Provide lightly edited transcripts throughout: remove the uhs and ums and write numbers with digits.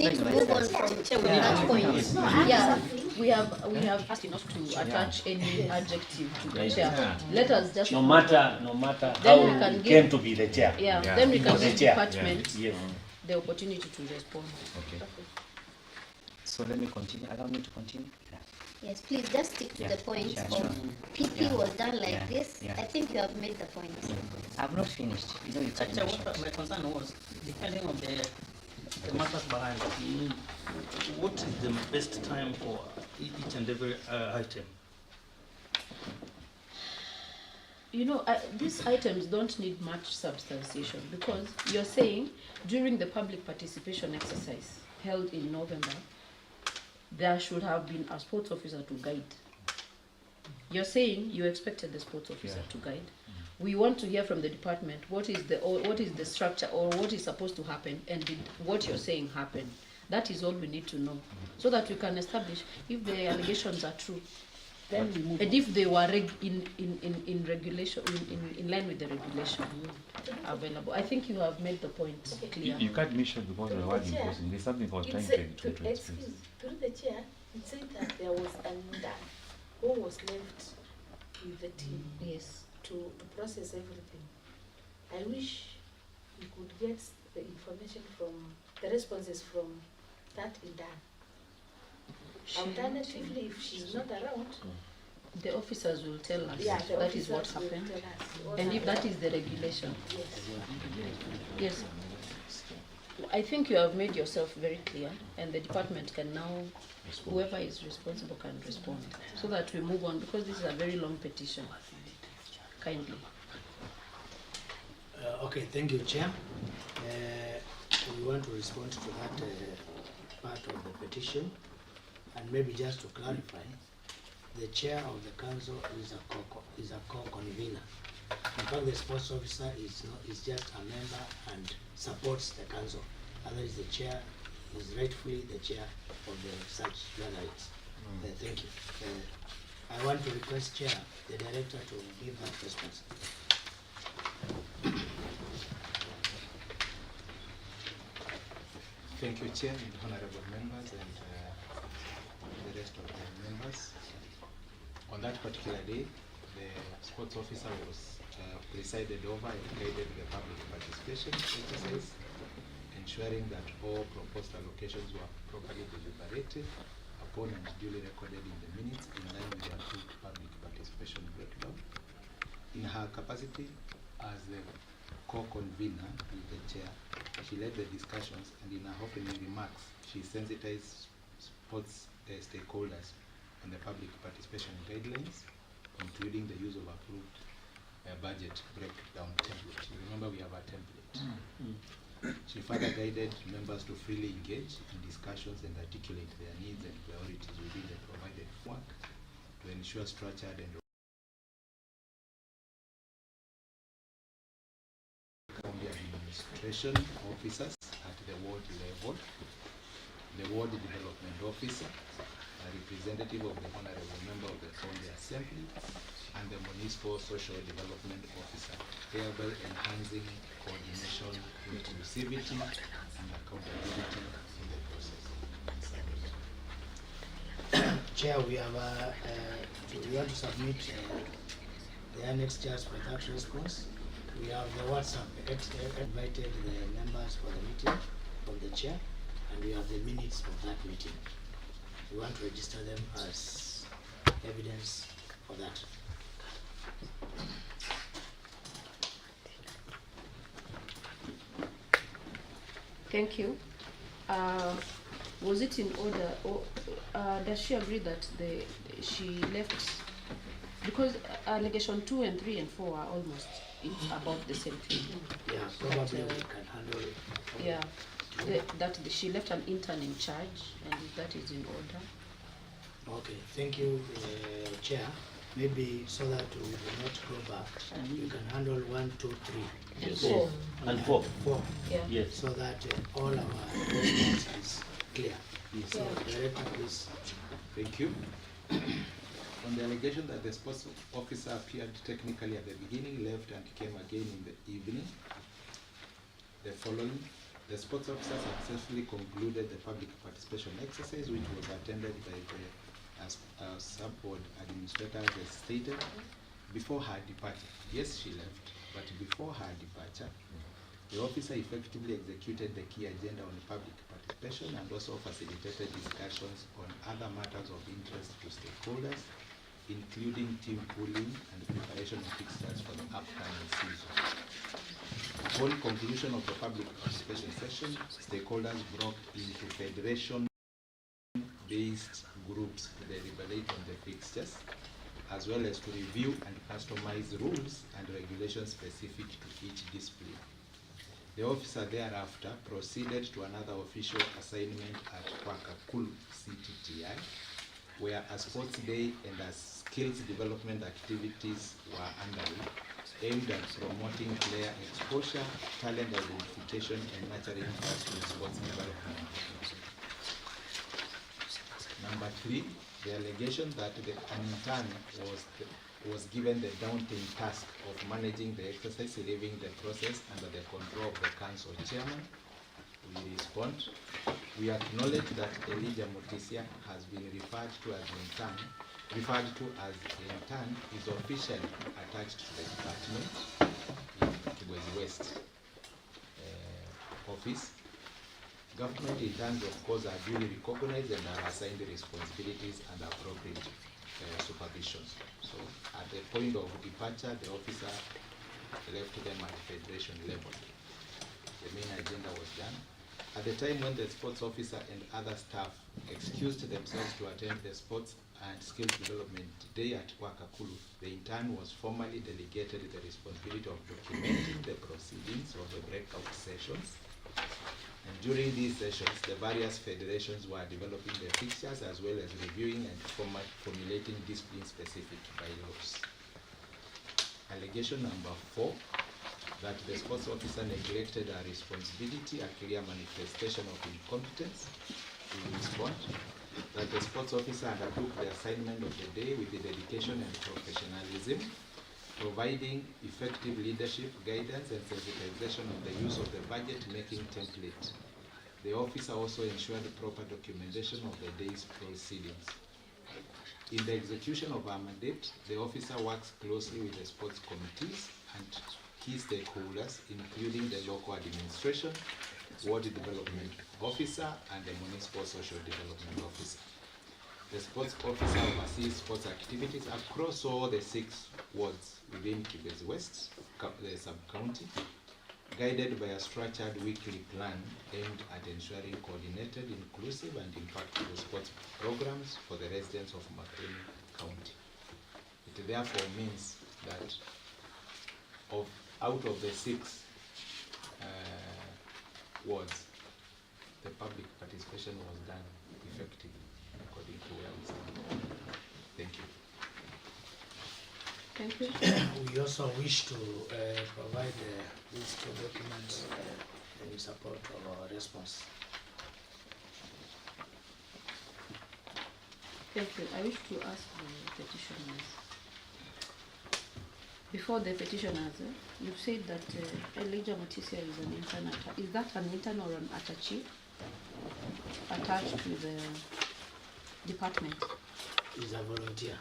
need to move on from that point. Yeah, we have asked you not to attach any adjective to the chair. Let us just no matter how you came to be the chair. Yeah, then we can give the department Yes. the opportunity to respond. Okay. So let me continue. Allow me to continue. Yes, please just stick to the point of PP was done like this. I think you have made the point. I've not finished. You know, you cut me short. My concern was, depending on the matters behind it, what is the best time for each and every item? You know, these items don't need much substantiation because you're saying during the public participation exercise held in November, there should have been a sports officer to guide. You're saying you expected the sports officer to guide. We want to hear from the department what is the structure or what is supposed to happen, and did what you're saying happen. That is all we need to know, so that we can establish if the allegations are true. Then we move. And if they were in regulation, in line with the regulation available. I think you have made the point clear. You can't mention because of the word imposing. There's something I was trying to express. Through the chair, it said that there was an intern who was left with the team. Yes. To process everything. I wish we could get the information from the responses from that intern. Alternatively, if she's not around, the officers will tell us that is what happened, and if that is the regulation. Yes. I think you have made yourself very clear, and the department can now, whoever is responsible can respond, so that we move on, because this is a very long petition. Kindly. Okay, thank you, Chair. We want to respond to that part of the petition, and maybe just to clarify, the chair of the council is a co-convener. In fact, the sports officer is just a member and supports the council. Otherwise, the chair is rightfully the chair of the such gatherings. Thank you. I want to request Chair, the Director, to give that response. Thank you, Chair, and honorable members, and the rest of the members. On that particular day, the sports officer was presided over and guided the public participation exercise, ensuring that all proposed allocations were properly deliberated upon and duly recorded in the minutes in line with the approved public participation breakdown. In her capacity as the co-convener with the chair, she led the discussions, and in her opening remarks, she sensitized sports stakeholders on the public participation guidelines, including the use of approved budget breakdown template. You remember we have a template. She further guided members to freely engage in discussions and articulate their needs and priorities within the provided framework to ensure structured and county administration officers at the ward level, the ward development officer, a representative of the honorable member of the county assembly, and the municipal social development officer, thereby enhancing coordination, inclusivity, and accountability in the process. Chair, we have we want to submit the annex just for that response. We have the WhatsApp invited the members for the meeting from the chair, and we have the minutes of that meeting. We want to register them as evidence for that. Thank you. Was it in order, or does she agree that she left? Because allegation 2 and 3 and 4 are almost about the same thing. Yeah, probably we can handle it. Yeah, that she left an intern in charge, and if that is in order. Okay, thank you, Chair. Maybe so that we do not go back, you can handle 1, 2, 3. And 4. And 4. 4. Yeah. Yes. So that all our response is clear. Yes. So, Director, please. Thank you. On the allegation that the sports officer appeared technically at the beginning, left and came again in the evening, the following The sports officer successfully concluded the public participation exercise, which was attended by the sub-board administrator, as stated, before her departure. Yes, she left, but before her departure, the officer effectively executed the key agenda on public participation and also facilitated discussions on other matters of interest to stakeholders, including team pooling and preparation of fixtures for the upcoming season. Upon conclusion of the public participation session, stakeholders broke into federation-based groups to deliberate on the fixtures, as well as to review and customize rules and regulations specific to each discipline. The officer thereafter proceeded to another official assignment at Kwakakulu CTTI, where a sports day and a skills development activities were underway, aimed at promoting player exposure, talent identification, and nurturing interest in sports development. Number 3, the allegation that an intern was given the daunting task of managing the exercise, leaving the process under the control of the council chairman. We respond. We acknowledge that Elijah Mutisia has been referred to as intern is officially attached to the department in Kibwezi West office. Government interns, of course, are duly recognized and are assigned the responsibilities and appropriate supervision. So at the point of departure, the officer left them at federation level. The main agenda was done. At the time when the sports officer and other staff excused themselves to attend the sports and skills development day at Kwakakulu, the intern was formally delegated the responsibility of documenting the proceedings of the breakout sessions. And during these sessions, the various federations were developing the fixtures as well as reviewing and formulating discipline-specific bylaws. Allegation number 4, that the sports officer neglected her responsibility, a clear manifestation of incompetence. We respond that the sports officer undertook the assignment of the day with the dedication and professionalism, providing effective leadership, guidance, and sensitization of the use of the budget-making template. The officer also ensured proper documentation of the day's proceedings. In the execution of our mandate, the officer works closely with the sports committees and key stakeholders, including the local administration, ward development officer, and the municipal social development officer. The sports officer oversees sports activities across all the 6 wards within Kibwezi West, the sub-county, guided by a structured weekly plan aimed at ensuring coordinated, inclusive, and impactful sports programs for the residents of Makueni County. It therefore means that out of the 6 wards, the public participation was done effectively according to where we stand. Thank you. Thank you. We also wish to provide these 2 documents in support of our response. Thank you. I wish to ask the petitioners. Before the petitioners, you've said that Elijah Mutisia is an intern. Is that an intern or an attaché attached to the department? Is a volunteer.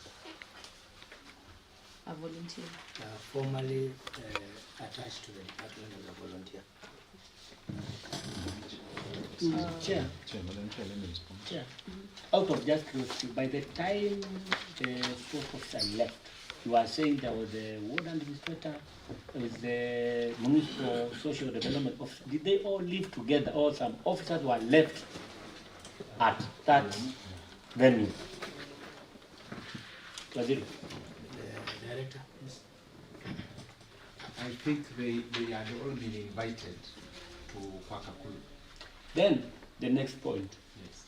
A volunteer. Formally attached to the department as a volunteer. Chair, Madam Chair, let me respond. Chair, out of just curiosity, by the time the sports officer left, you are saying there was the ward administrator, there was the municipal social development officer. Did they all live together, or some officers were left at that venue? Was it? The director, yes. I think they had all been invited to Kwakakulu. Then, the next point. Yes.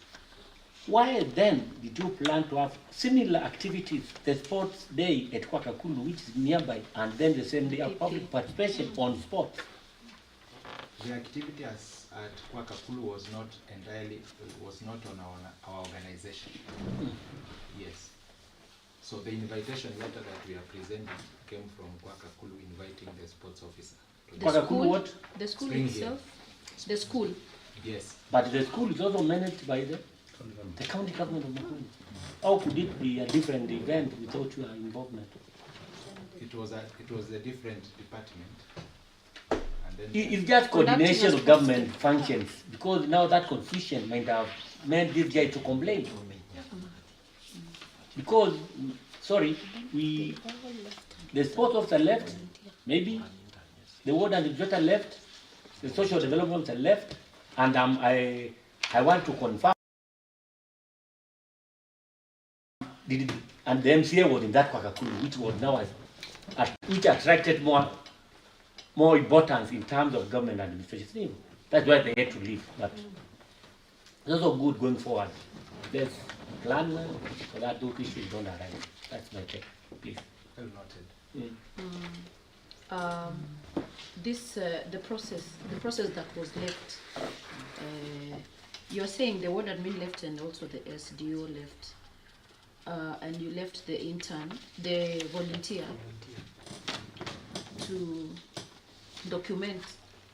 Why then did you plan to have similar activities, the sports day at Kwakakulu, which is nearby, and then the same day of public participation on sports? The activity at Kwakakulu was not on our organization. Yes. So the invitation letter that we are presenting came from Kwakakulu inviting the sports officer. The school, what? The school Spring itself? The school. Yes. But the school is also managed by the county government of Makueni. How could it be a different event without your involvement? It was a different department. And then It's just coordination of government functions, because now that confusion might have made this guy to complain. Because, sorry, the sports officer left, maybe, the ward administrator left, the social development officer left, and I want to confirm. And the MCA was in that Kwakakulu, which was now which attracted more importance in terms of government administration. That's why they had to leave. But it's also good going forward. Let's plan well so that those issues don't arise. That's my take, please. well noted. The process that was left. You're saying the ward admin left and also the SDO left. And you left the intern, the volunteer, to document.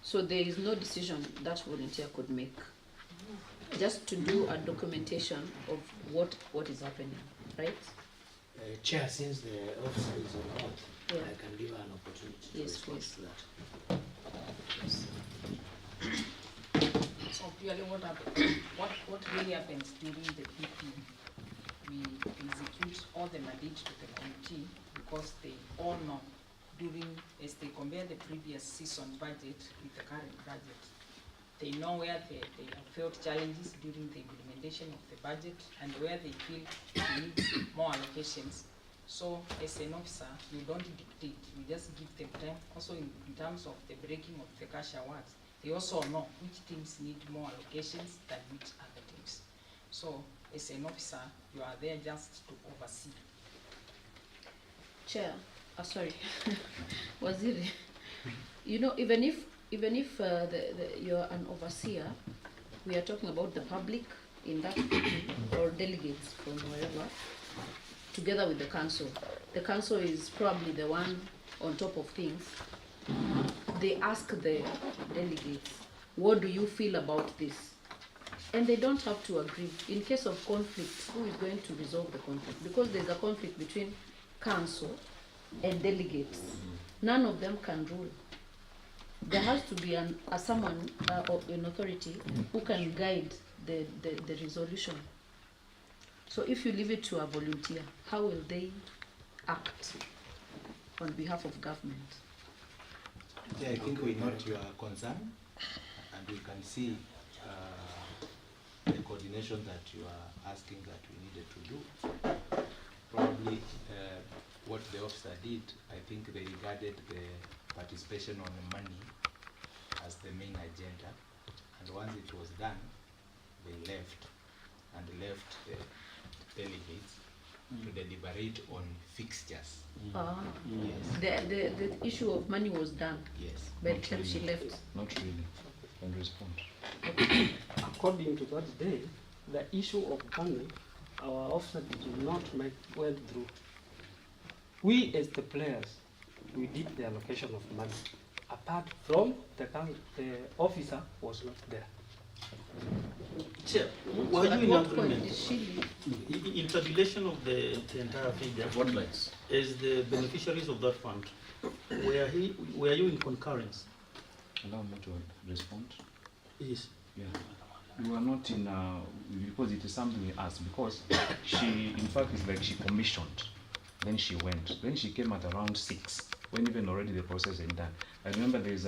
So there is no decision that volunteer could make. Just to do a documentation of what is happening, right? Chair, since the officer is on oath, Yeah. I can give her an opportunity to Yes, respond please. to that. So clearly what really happens during the PP, we execute all the mandate to the committee because they all know during, as they compare the previous season budget with the current budget, they know where they have felt challenges during the implementation of the budget and where they feel they need more allocations. So as an officer, you don't dictate, you just give them time. Also in terms of the breaking of the cash awards, they also know which teams need more allocations than which other teams. So as an officer, you are there just to oversee. Chair, sorry, Waziri, you know, even if you're an overseer, we are talking about the public in that meeting or delegates from wherever, together with the council. The council is probably the one on top of things. They ask the delegates, what do you feel about this? And they don't have to agree. In case of conflict, who is going to resolve the conflict? Because there's a conflict between council and delegates. None of them can rule. There has to be someone or an authority who can guide the resolution. So if you leave it to a volunteer, how will they act on behalf of government? Yeah, I think we note your concern and we can see the coordination that you are asking that we needed to do. Probably what the officer did, I think they regarded the participation on the money as the main agenda, and once it was done, they left the delegates to deliberate on fixtures. Yes. The issue of money was done. Yes. By the time she left. Not really. Can respond. According to that day, the issue of money, our officer did not went through. We as the players, we did the allocation of money. Apart from the officer was not there. Chair, were So you in at what point agreement? did she leave? In tabulation of the entire figure, What lights? as the beneficiaries of that fund, were you in concurrence? Allow me to respond. Yes. Yeah. You are not in, because it is something we asked, because she, in fact, is like she commissioned, then she went. Then she came at around 6, when even already the process is done. I remember there's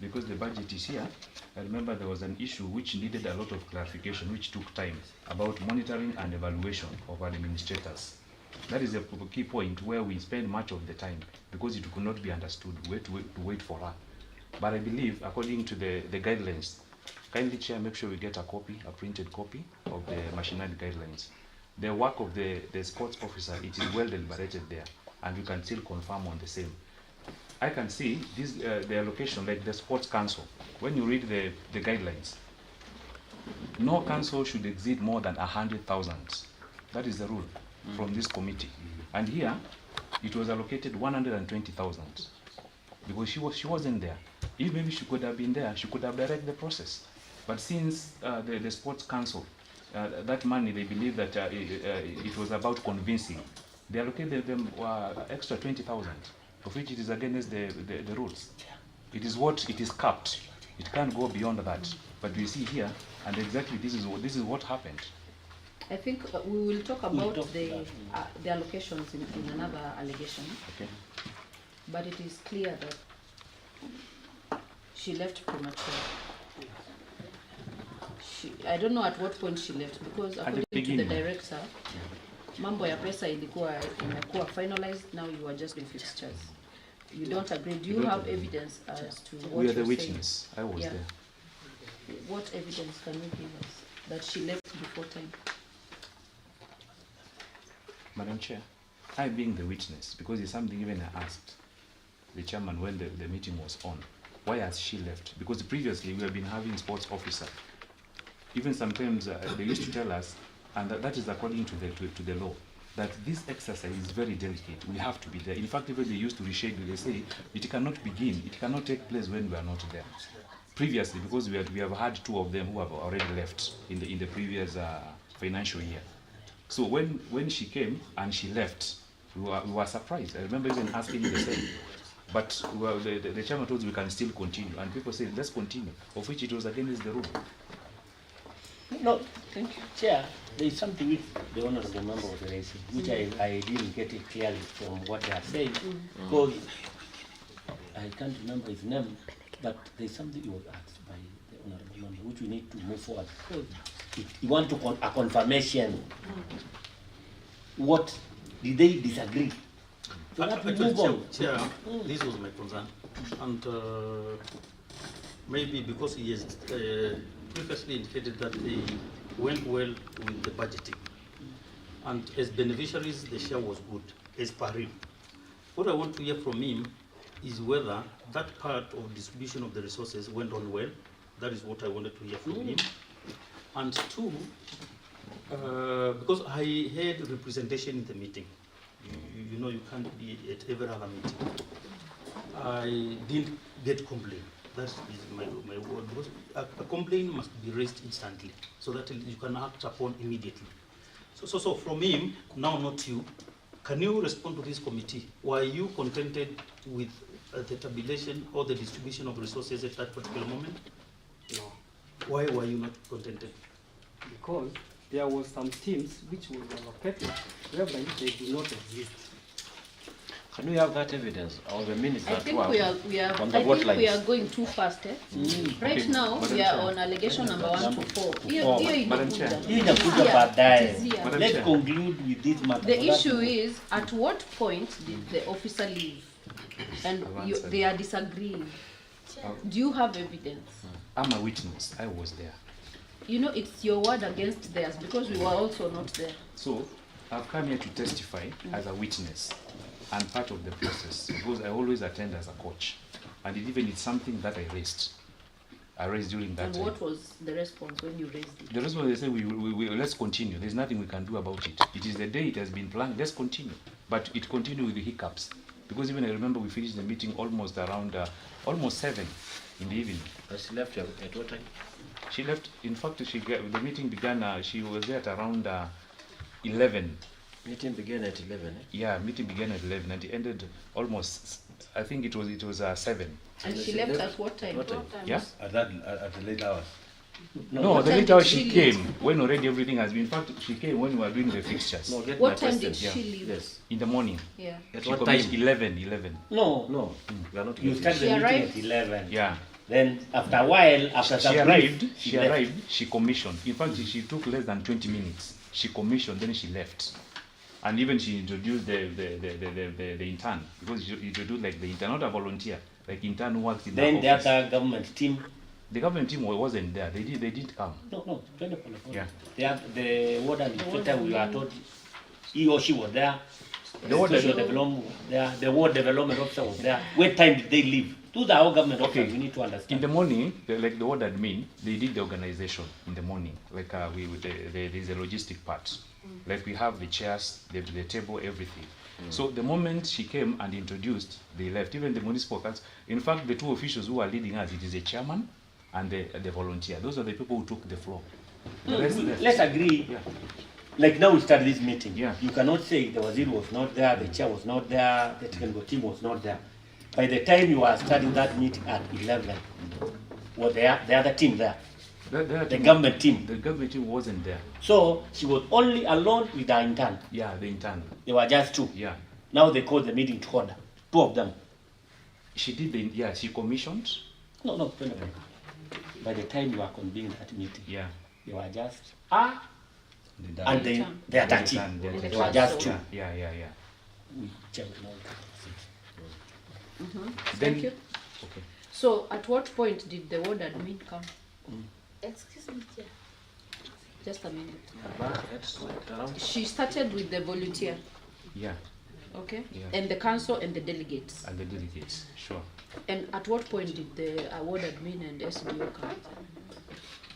because the budget is here, I remember there was an issue which needed a lot of clarification, which took time, about monitoring and evaluation of administrators. That is a key point where we spend much of the time, because it could not be understood. We had to wait for her. But I believe, according to the guidelines, kindly Chair, make sure we get a copy, a printed copy of the Mashinani guidelines. The work of the sports officer, it is well deliberated there, and we can still confirm on the same. I can see this, the allocation, like the sports council. When you read the guidelines, no council should exceed more than 100,000. That is the rule from this committee. And here, it was allocated 120,000 because she wasn't there. If maybe she could have been there, she could have directed the process. But since the sports council, that money, they believe that it was about convincing, they allocated them extra 20,000, of which it is against the rules. It is capped. It can't go beyond that. But we see here, and exactly this is what happened. I think we will talk about the allocations in another allegation. Okay. But it is clear that she left prematurely. I don't know at what point she left, because according to the director, mambo ya pesa imekuwa finalized. Now you are just doing fixtures. You don't agree. Do you have evidence as to what we are the you're witness. saying? I was there. What evidence can you give us that she left before time? Madam Chair, I being the witness, because it's something even I asked the chairman when the meeting was on, why has she left? Because previously we have been having sports officer. Even sometimes they used to tell us, and that is according to the law, that this exercise is very delicate. We have to be there. In fact, even they used to reschedule. They say it cannot begin, it cannot take place when we are not there. Previously, because we have had 2 of them who have already left in the previous financial year. So when she came and she left, we were surprised. I remember even asking the same. But the chairman told us we can still continue, and people said let's continue, of which it was against the rule. No, thank you. Chair, there is something which the honorable member was raising, which I didn't get it clearly from what they are saying, because I can't remember his name, but there is something he was asked by the honorable member, which we need to move forward. You want to a confirmation. What did they disagree? So that we move on. Chair, this was my concern, and maybe because he has previously indicated that they went well with the budgeting, and as beneficiaries the share was good as per him. What I want to hear from him is whether that part of distribution of the resources went on well. That is what I wanted to hear from him. And 2, because I had representation in the meeting. You know, you can't be at every other meeting. I didn't get complaint. That is my word. Because a complaint must be raised instantly, so that you can act upon immediately. So from him, now not you, can you respond to this committee? Were you contented with the tabulation or the distribution of resources at that particular moment? No. Why were you not contented? Because there were some teams which were allocated whereby they do not exist. Can we have that evidence or the minutes I that think were we are on the vote lines? we are going too fast. Right Okay. now Madam we are Chair. on allegation number 1 to 4. Madam Chair. Let's Chair. conclude with this matter. The issue is, at what point did the officer leave? And they are disagreeing. Do you have evidence? I'm a witness. I was there. You know, it's your word against theirs, because we were also not there. So I've come here to testify as a witness and part of the process, because I always attend as a coach, and it's something that I raised during that And time. what was the response when you raised it? The response, they say, we let's continue. There's nothing we can do about it. It is the day it has been planned. Let's continue. But it continued with the hiccups, because even I remember we finished the meeting almost around almost 7 in the evening. She left at what time? She left. In fact, the meeting began. She was there at around 11. Meeting began at 11. Yeah, meeting began at 11 and it ended almost. I think it was 7. And she left at what time? Yeah. At the late hours. No, the late hour she came when already everything has been. In fact, she came when we were doing the fixtures. No, get What my time question. did she leave? Yes. In the morning. Yeah. At She what commenced time? 11. No. We are not You getting started the She meeting arrived? at 11. Yeah. Then after a while, after She some arrived. brief, She left. arrived. She commissioned. In fact, she took less than 20 minutes. She commissioned, then she left. And even she introduced the intern, because she introduced like the intern, not a volunteer, like intern who works in the Then the office. other government team. The government team wasn't there. They didn't come. No, 20 upon the phone. Yeah. The ward administrator, we were told he or she was there. The ward social development was there. The ward development officer was there. What time did they leave? To the our government Okay. officer, we need to In understand. the morning, like the ward admin, they did the organization in the morning. Like there's a logistic part. Like we have the chairs, the table, everything. So the moment she came and introduced, they left. Even the municipal council. In fact, the two officials who are leading us, it is a chairman and the volunteer. Those are the people who took the floor. The rest left. Let's agree. Yeah. Like now we start this meeting. Yeah. You cannot say the wazir was not there, the chair was not there, the technical team was not there. By the time you are starting that meeting at 11, were there the other team there? The government team. The government team wasn't there. So she was only alone with the intern. Yeah, the intern. They were just two. Yeah. Now they called the meeting to order. Two of them. She did she commissioned. No. By the time you are convening that meeting, Yeah. they were just and they are that team. They were just two. Yeah. We checked now. Thank you. Okay. So at what point did the ward admin come? Excuse me, Chair. Just a minute. That's like around. She started with the volunteer, Yeah. okay? Yeah. And the council and the delegates. And the delegates. Sure. And at what point did the ward admin and SDO come?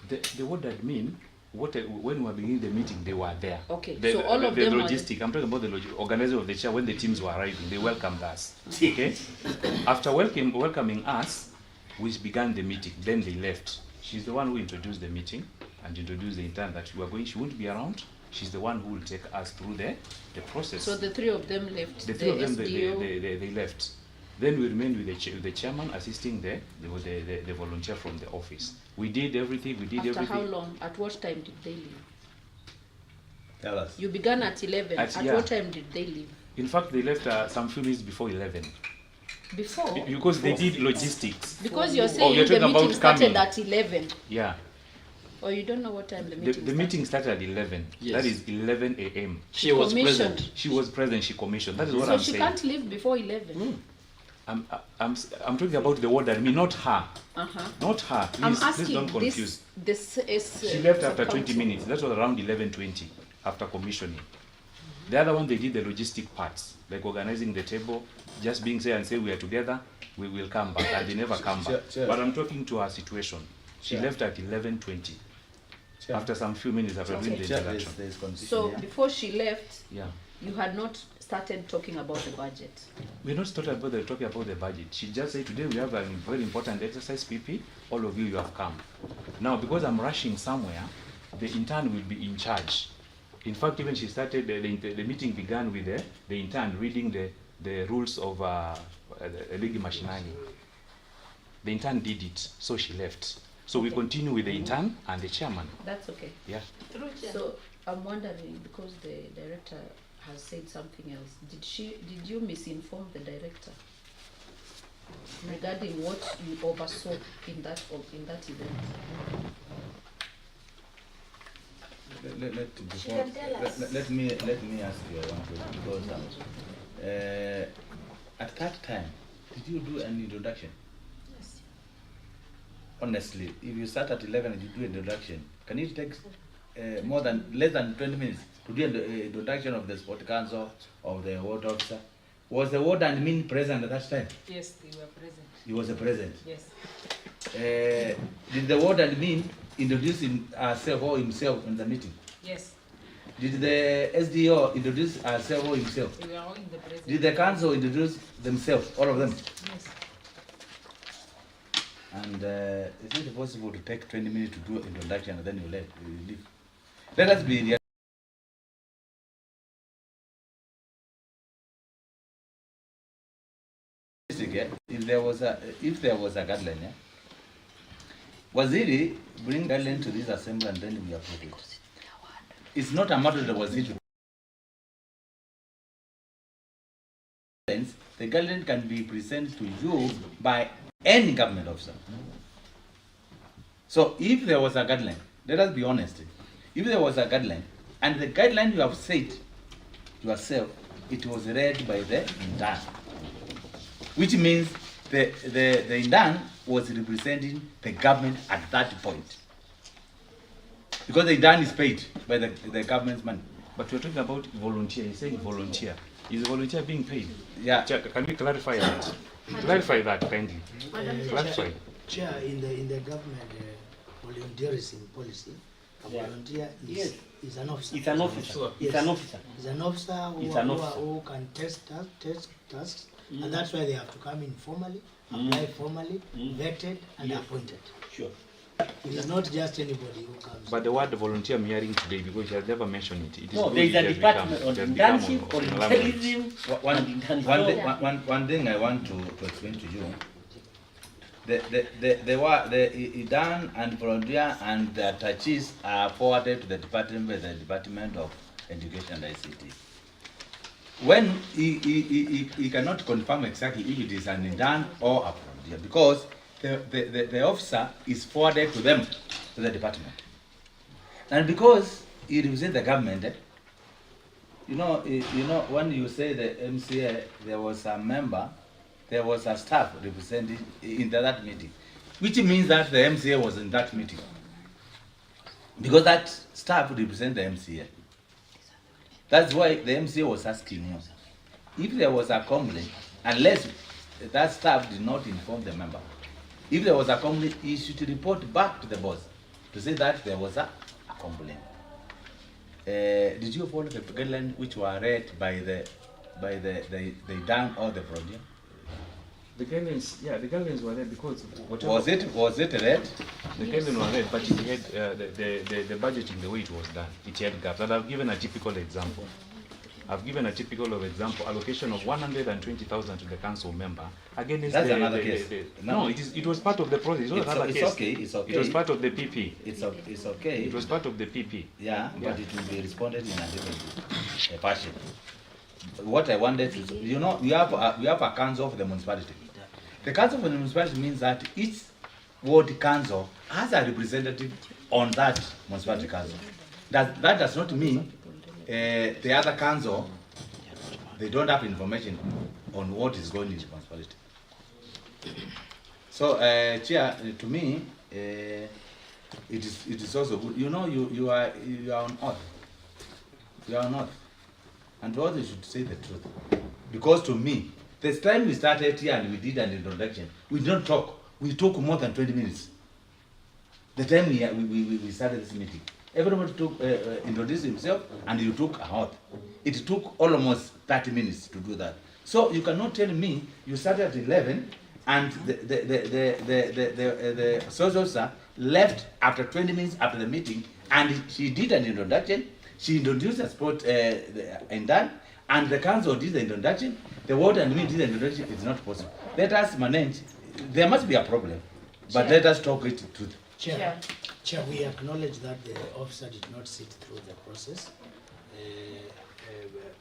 The ward admin, when we were beginning the meeting, they were there. Okay, The, so all of the them were logistic. I'm talking about the organizer of the chair. When the teams were arriving, they welcomed us. Okay. After welcoming us, we began the meeting. Then they left. She's the one who introduced the meeting and introduced the intern that we are going. She won't be around. She's the one who will take us through the process. So the three of them left. The three of them, SDO. they left. Then we remained with the chairman assisting the volunteer from the office. We did everything. After how long? At what time did they leave? Tell us. You began at 11. At yeah. what time did they leave? In fact, they left some few minutes before 11. Before? Because they did logistics. Because you're saying you're the talking meeting about started coming. at 11. Yeah. Or you don't know what time the meeting The started? meeting started at 11. Yes. That is 11 a.m. She was commissioned. present. She was present. She commissioned. That is what So I'm she saying. can't leave before 11. I'm talking about the ward admin, not her. Not her. I'm Please asking don't confuse. this is... She left after 20 sub-council. minutes. That was around 11:20 after commissioning. The other one, they did the logistic parts, like organizing the table, just being there and say we are together, we will come back, and they never come back. Sure. But I'm talking to her situation. She left at 11:20. After some few minutes after doing the introduction. So before she left, Yeah. you had not started talking about the budget. We're not talking about the budget. She just said, today we have a very important exercise, PP. All of you have come. Now, because I'm rushing somewhere, the intern will be in charge. In fact, even she started, the meeting began with the intern reading the rules of Ligi Mashinani. The intern did it, so she left. So we continue with the intern and the chairman. That's okay. Yeah. So I'm wondering, because the director has said something else, did you misinform the director regarding what you oversaw in that event? Let me ask you one question, because at that time, did you do an introduction? Yes. Honestly, if you start at 11 and you do an introduction, can it take less than 20 minutes to do an introduction of the sport council, of the ward officer? Was the ward admin present at that time? Yes, they were present. He was present. Yes. Did the ward admin introduce herself or himself in the meeting? Yes. Did the SDO introduce herself or himself? They were all in the present. Did the council introduce themselves, all of them? Yes. And is it possible to take 20 minutes to do introduction and then you leave? Let us be realistic. If there was a guideline, yeah? Waziri bring guideline to this assembly and then we approve it. It's not a matter that Waziri. The guideline can be presented to you by any government officer. So if there was a guideline, let us be honest. If there was a guideline, and the guideline you have said yourself, it was read by the intern, which means the intern was representing the government at that point. Because the intern is paid by the government's money. But you're talking about volunteer. You're saying volunteer. Is volunteer being paid? Yeah. Can we clarify that? Clarify that kindly. Madam Clarify. Chair, in the government volunteerism policy, a volunteer is an officer. It's an officer. Yes. It's an officer. It's an officer who, It's an officer. who can test tasks, and that's why they have to come in formally, apply formally, vetted, and appointed. Sure. It is not just anybody who comes. But the word volunteer I'm hearing today, because he has never mentioned it. It is No, good there is it a has department on it has become internship, on language. intelligence, One, and internship. one thing I want to explain to you. The Idan and volunteer and the attaches are forwarded to the Department of Education and ICT. When he cannot confirm exactly if it is an Idan or a volunteer, because the officer is forwarded to them, to the department. And because he represents the government, you know, when you say the MCA, there was a member, there was a staff represented in that meeting, which means that the MCA was in that meeting. Because that staff represents the MCA. That's why the MCA was asking you, if there was a complaint, unless that staff did not inform the member, if there was a complaint, he should report back to the boss to say that there was a complaint. Did you follow the guidelines which were read by the DAN or the project? The guidelines, yeah, the guidelines were there because whatever. Was it read? The guidelines were read, but it had the budgeting, the way it was done, it had gaps. And I've given a typical example. Allocation of 120,000 to the council member. Again, that's another case. No, it was part of the process. It's okay. It's okay. It was part of the PP. It's okay. It was part of the PP. Yeah, but it will be responded in a different fashion. What I wanted to, you know, we have a council of the municipality. The council of the municipality means that each ward council has a representative on that municipality council. That does not mean the other council, they don't have information on what is going in the municipality. So, Chair, to me, it is also good. You know, you are on oath. You are on oath. And to oath, you should say the truth. Because to me, the time we started here and we did an introduction, we didn't talk. We took more than 20 minutes. The time we started this meeting, everybody took introduced himself and you took a oath. It took almost 30 minutes to do that. So you cannot tell me you started at 11 and the social officer left after 20 minutes after the meeting, and she did an introduction. She introduced a spot and done, and the council did the introduction. The ward and me did the introduction. It's not possible. Let us manage. There must be a problem, but let us talk it to the Chair, we acknowledge that the officer did not sit through the process,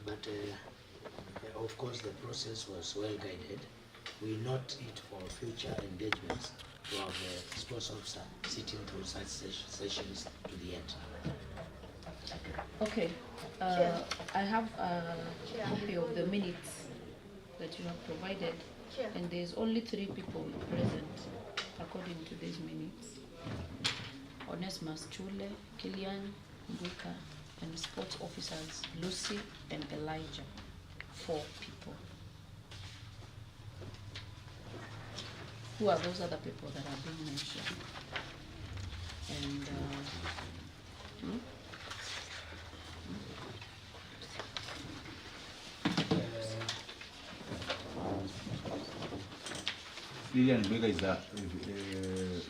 but of course the process was well guided. We note it for future engagements to have the sports officer sitting through such sessions to the end. Okay, I have a copy of the minutes that you have provided, and there's only 3 people present according to these minutes. Onesmus Chule, Kilian, Buka, and sports officers Lucy and Elijah. 4 people. Who are those other people that are being mentioned? And Lilian Bega is a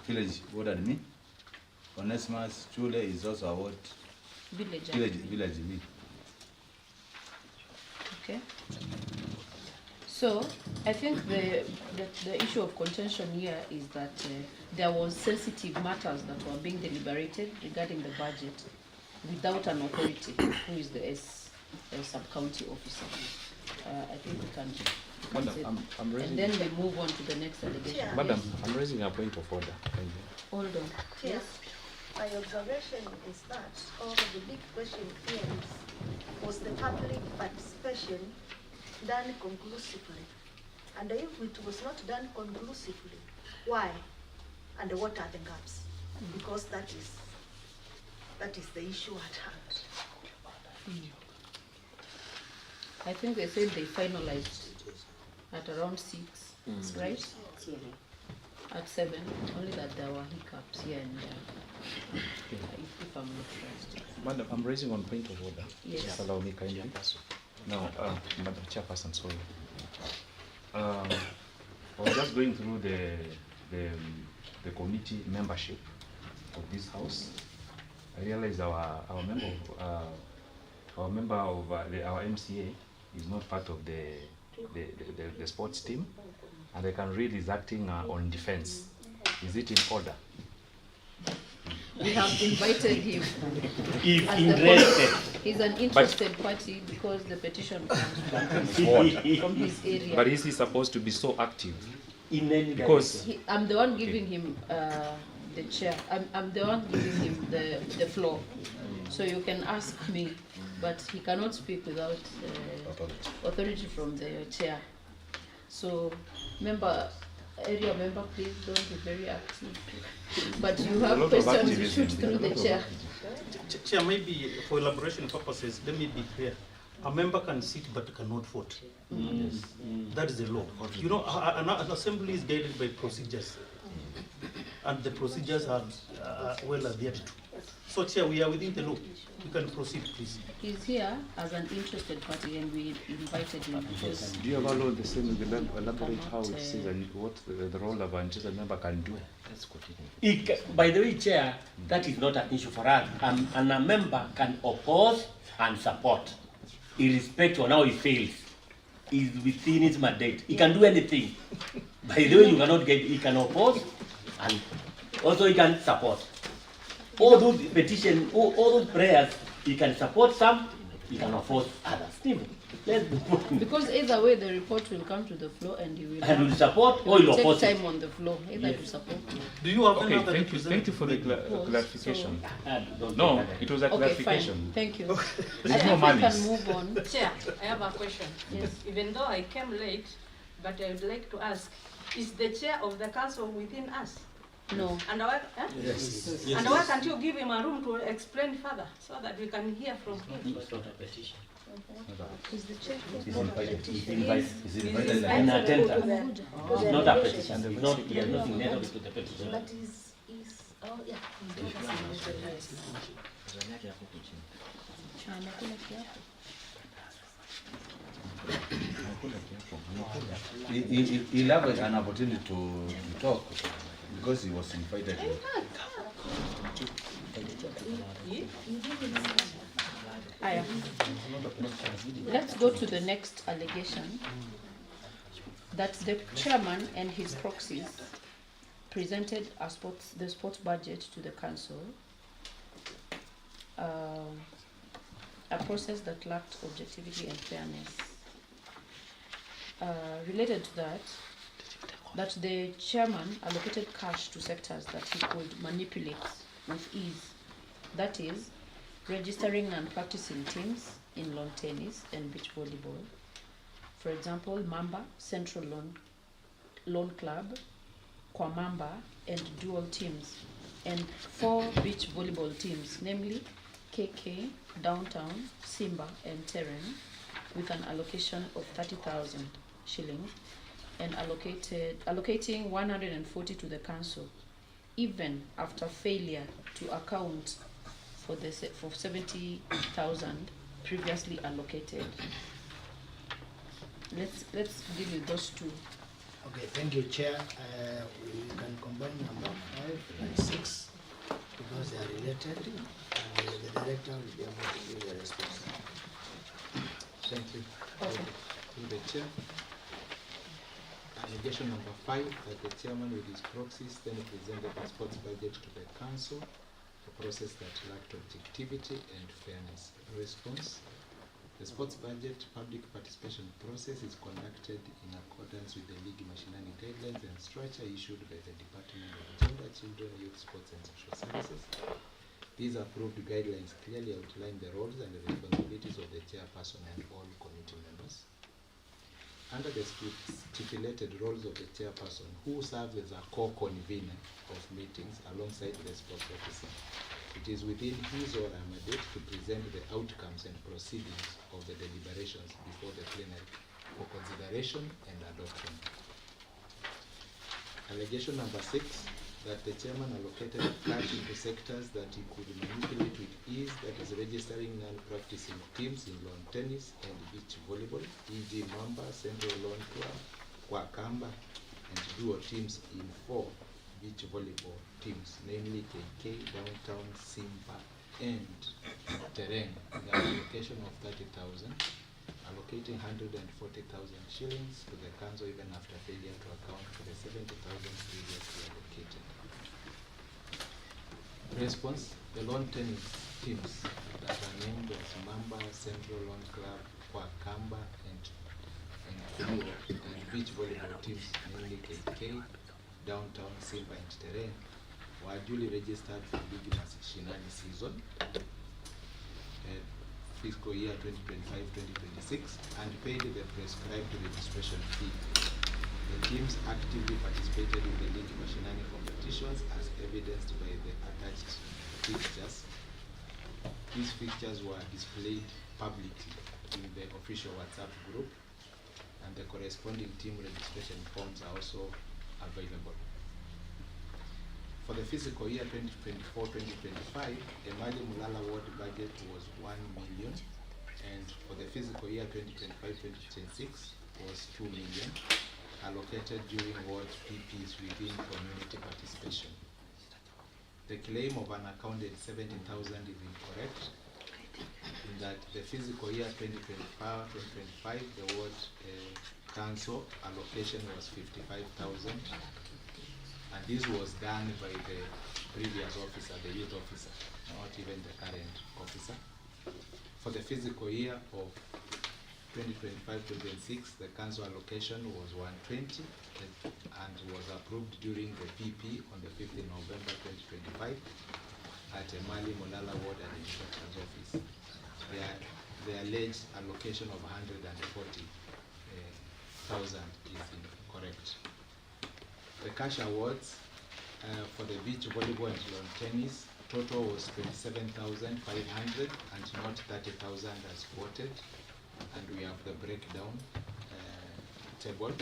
village ward admin. Onesmus Chule is also a ward village. Okay. So I think the issue of contention here is that there was sensitive matters that were being deliberated regarding the budget without an authority, who is the sub-county officer. I think we can. Madam, I'm raising. And then we move on to the next allegation. Madam, I'm raising a point of order. Hold on. Yes. My observation is that, or the big question here is, was the public participation done conclusively? And if it was not done conclusively, why? And what are the gaps? Because that is the issue at hand. I think they said they finalized at around 6. right? At 7, only that there were hiccups here and there, if I'm not right. Madam, I'm raising one point of order. Yes. Just allow me kindly. No, Madam Chairperson, sorry. I was just going through the committee membership of this house. I realized our member of our MCA is not part of the sports team, and I can read he's acting on defense. Is it in order? We have invited him. If as interested. He's an interested party because the petition comes from his area. But is he supposed to be so active? In any because I'm the one giving him the chair. I'm the one giving him the floor. So you can ask me, but he cannot speak without authority from the chair. So area member, please don't be very active. But you have questions to shoot through the chair. Chair, maybe for elaboration purposes, let me be clear. A member can sit but cannot vote. Yes. That is the law. You know, an assembly is guided by procedures, and the procedures are well adhered to. So, Chair, we are within the law. You can proceed, please. He's here as an interested party, and we invited him. Do you allow the same elaborate how it says and what the role of an interested member can do? By the way, Chair, that is not an issue for us. And a member can oppose and support, irrespective of how he feels. Is within his mandate. He can do anything. By the way, you cannot get. He can oppose, and also he can support. All those petitions, all those prayers, he can support some, he can oppose others. Because either way, the report will come to the floor, and he will support or will take take time time on the floor, either to support. Do you have okay, another thank you for the clarification. No, it was a Okay, clarification. fine. Thank you. There's no we malice. can move on. Chair, I have a question. Yes. Even though I came late, but I would like to ask, is the chair of the council within us? No. And why, Yes. And why can't you give him a room to explain further so that we can hear from him? It's not a petition. Is the chair? He's invited. He's invited. An attendant. It's not a petition. It's not. He has nothing negative to the petition. But is oh yeah. He'll have an opportunity to talk because he was invited. Let's go to the next allegation, that the chairman and his proxies presented the sports budget to the council, a process that lacked objectivity and fairness. Related to that the chairman allocated cash to sectors that he could manipulate with ease. That is, registering and practicing teams in lawn tennis and beach volleyball. For example, Mamba, Central Lawn Club, Kwamamba, and dual teams, and 4 beach volleyball teams, namely KK, Downtown, Simba, and Terren, with an allocation of 30,000 shillings, and allocating 140 to the council, even after failure to account for 70,000 previously allocated. Let's deal with those two. Okay, thank you, Chair. We can combine number 5 and 6 because they are related, and the director will be able to give the response. Thank you. Okay. To the chair. Allegation number 5, that the chairman with his proxies then presented the sports budget to the council, a process that lacked objectivity and fairness. Response: the sports budget public participation process is conducted in accordance with the Ligi Mashinani guidelines and structure issued by the Department of Gender, Children, Youth, Sports and Social Services. These approved guidelines clearly outline the roles and the responsibilities of the chairperson and all committee members. Under the stipulated roles of the chairperson, who serves as a co-convener of meetings alongside the sports officer, it is within his or her mandate to present the outcomes and proceedings of the deliberations before the plenary for consideration and adoption. Allegation number 6, that the chairman allocated cash into sectors that he could manipulate with ease, that is registering non-practicing teams in lawn tennis and beach volleyball, e.g. Mamba, Central Lawn Club, Kwakamba, and duo teams in 4 beach volleyball teams, namely KK, Downtown, Simba, and Terrain, with an allocation of 30,000, allocating 140,000 shillings to the council even after failure to account for the 70,000 previously allocated. Response: the lawn tennis teams that are named as Mamba, Central Lawn Club, Kwakamba, and Kuluo, and beach volleyball teams, namely KK, Downtown, Simba, and Terrain, were duly registered for Ligi Mashinani season, fiscal year 2025-2026, and paid the prescribed registration fee. The teams actively participated in the Ligi Mashinani competitions as evidenced by the attached fixtures. These fixtures were displayed publicly in the official WhatsApp group, and the corresponding team registration forms are also available. For the fiscal year 2024-2025, Emali Mulala ward budget was 1 million, and for the fiscal year 2025-2026 was 2 million, allocated during ward PPs within community participation. The claim of an accounted 70,000 is incorrect, in that the fiscal year 2024-2025, the ward council allocation was 55,000. And this was done by the previous officer, the youth officer, not even the current officer. For the fiscal year of 2025-2026, the council allocation was 120 and was approved during the PP on the 5th of November 2025 at Emali Mulala Ward and Inspector's Office. The alleged allocation of 140,000 is incorrect. The cash awards for the beach volleyball and lawn tennis total was 27,500 and not 30,000 as quoted. And we have the breakdown table.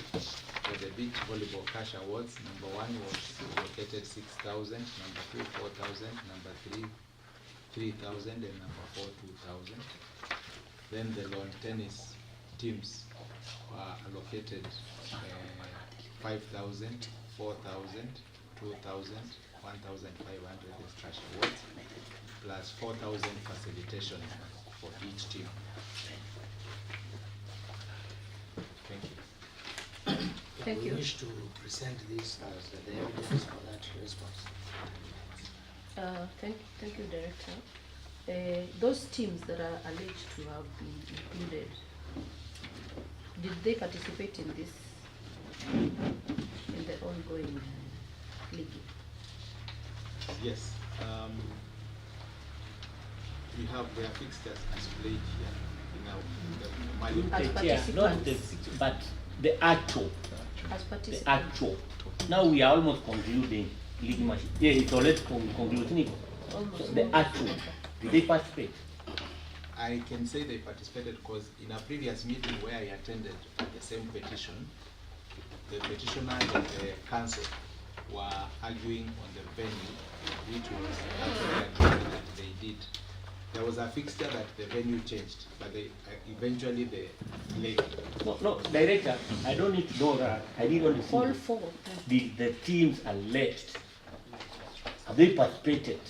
For the beach volleyball cash awards, number 1 was allocated 6,000, number 2 4,000, number 3 3,000, and number 4 2,000. Then the lawn tennis teams were allocated 5,000, 4,000, 2,000, 1,500 as cash awards, plus 4,000 facilitation for each team. Thank you. Thank you. We wish to present this as the evidence for that response. Thank you, Director. Those teams that are alleged to have been included, did they participate in this, in the ongoing league? Yes. We have their fixtures displayed here in our Not the, but the actual. As participants. The actual. Now we are almost concluding league match. Yeah, it's already concluding. So the actual. Did they participate? I can say they participated because in a previous meeting where I attended the same petition, the petitioners and the council were arguing on the venue, which was actually agreed that they did. There was a fixture that the venue changed, but they eventually they played. No, Director, I don't need to know that. I need only see All four. the teams alleged. Have they participated?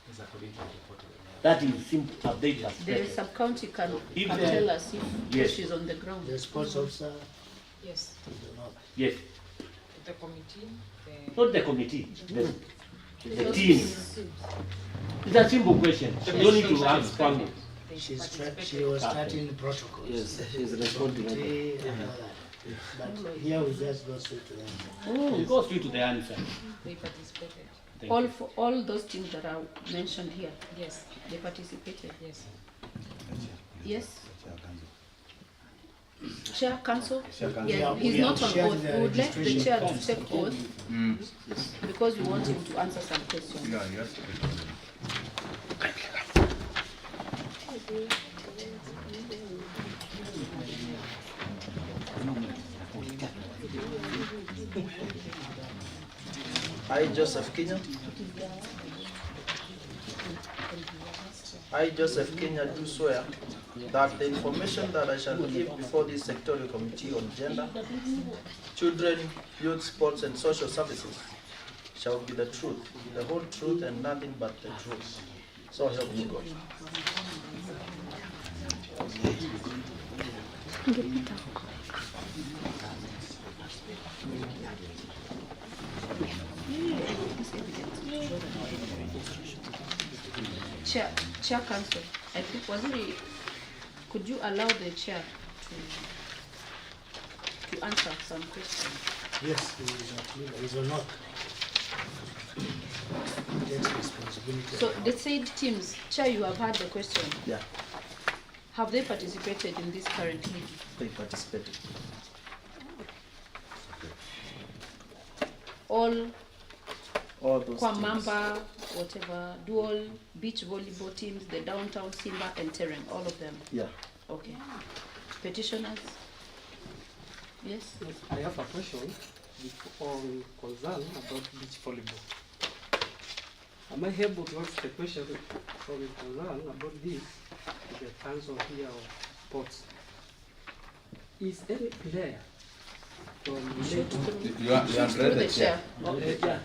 It's according to the report. That is simple. Have they The participated? sub-county can If tell us if yes. she's on the ground. The sports officer, Yes, Yes. the committee, Not the committee. The teams. It's a simple question. You don't need to ask Pango. she was starting protocols. Yes, she's responsible. Committee and all that. But here we just go straight to them. Go straight to the answer. they participated. All those teams that are mentioned here, Yes, they participated. yes. Yes. Chair, council? council. Yeah, he's Yeah, not on shared oath. the We would like the registration chair to forms. take oath because we want him to answer some questions. Yeah, yes. I, Joseph Kenya. I, Joseph Kenya, do swear that the information that I shall give before this sectorial committee on gender, children, youth, sports, and social services shall be the truth, the whole truth, and nothing but the truth. So help me God. Chair Council, I think, Waziri, could you allow the chair to answer some questions? Yes, he's or not. Takes responsibility. So the said teams, Chair, you have heard the question. Yeah, Have they participated in this current league? they participated. All Those Kwamamba, whatever, dual, beach volleyball teams, the downtown Simba and Tereng, all of them? Yeah. Okay. Petitioners? Yes? Yes, I have a question on concern about beach volleyball. Am I able to ask the question from concern about this to the council here of sports? Is any player from You have read the chair. Okay, yeah.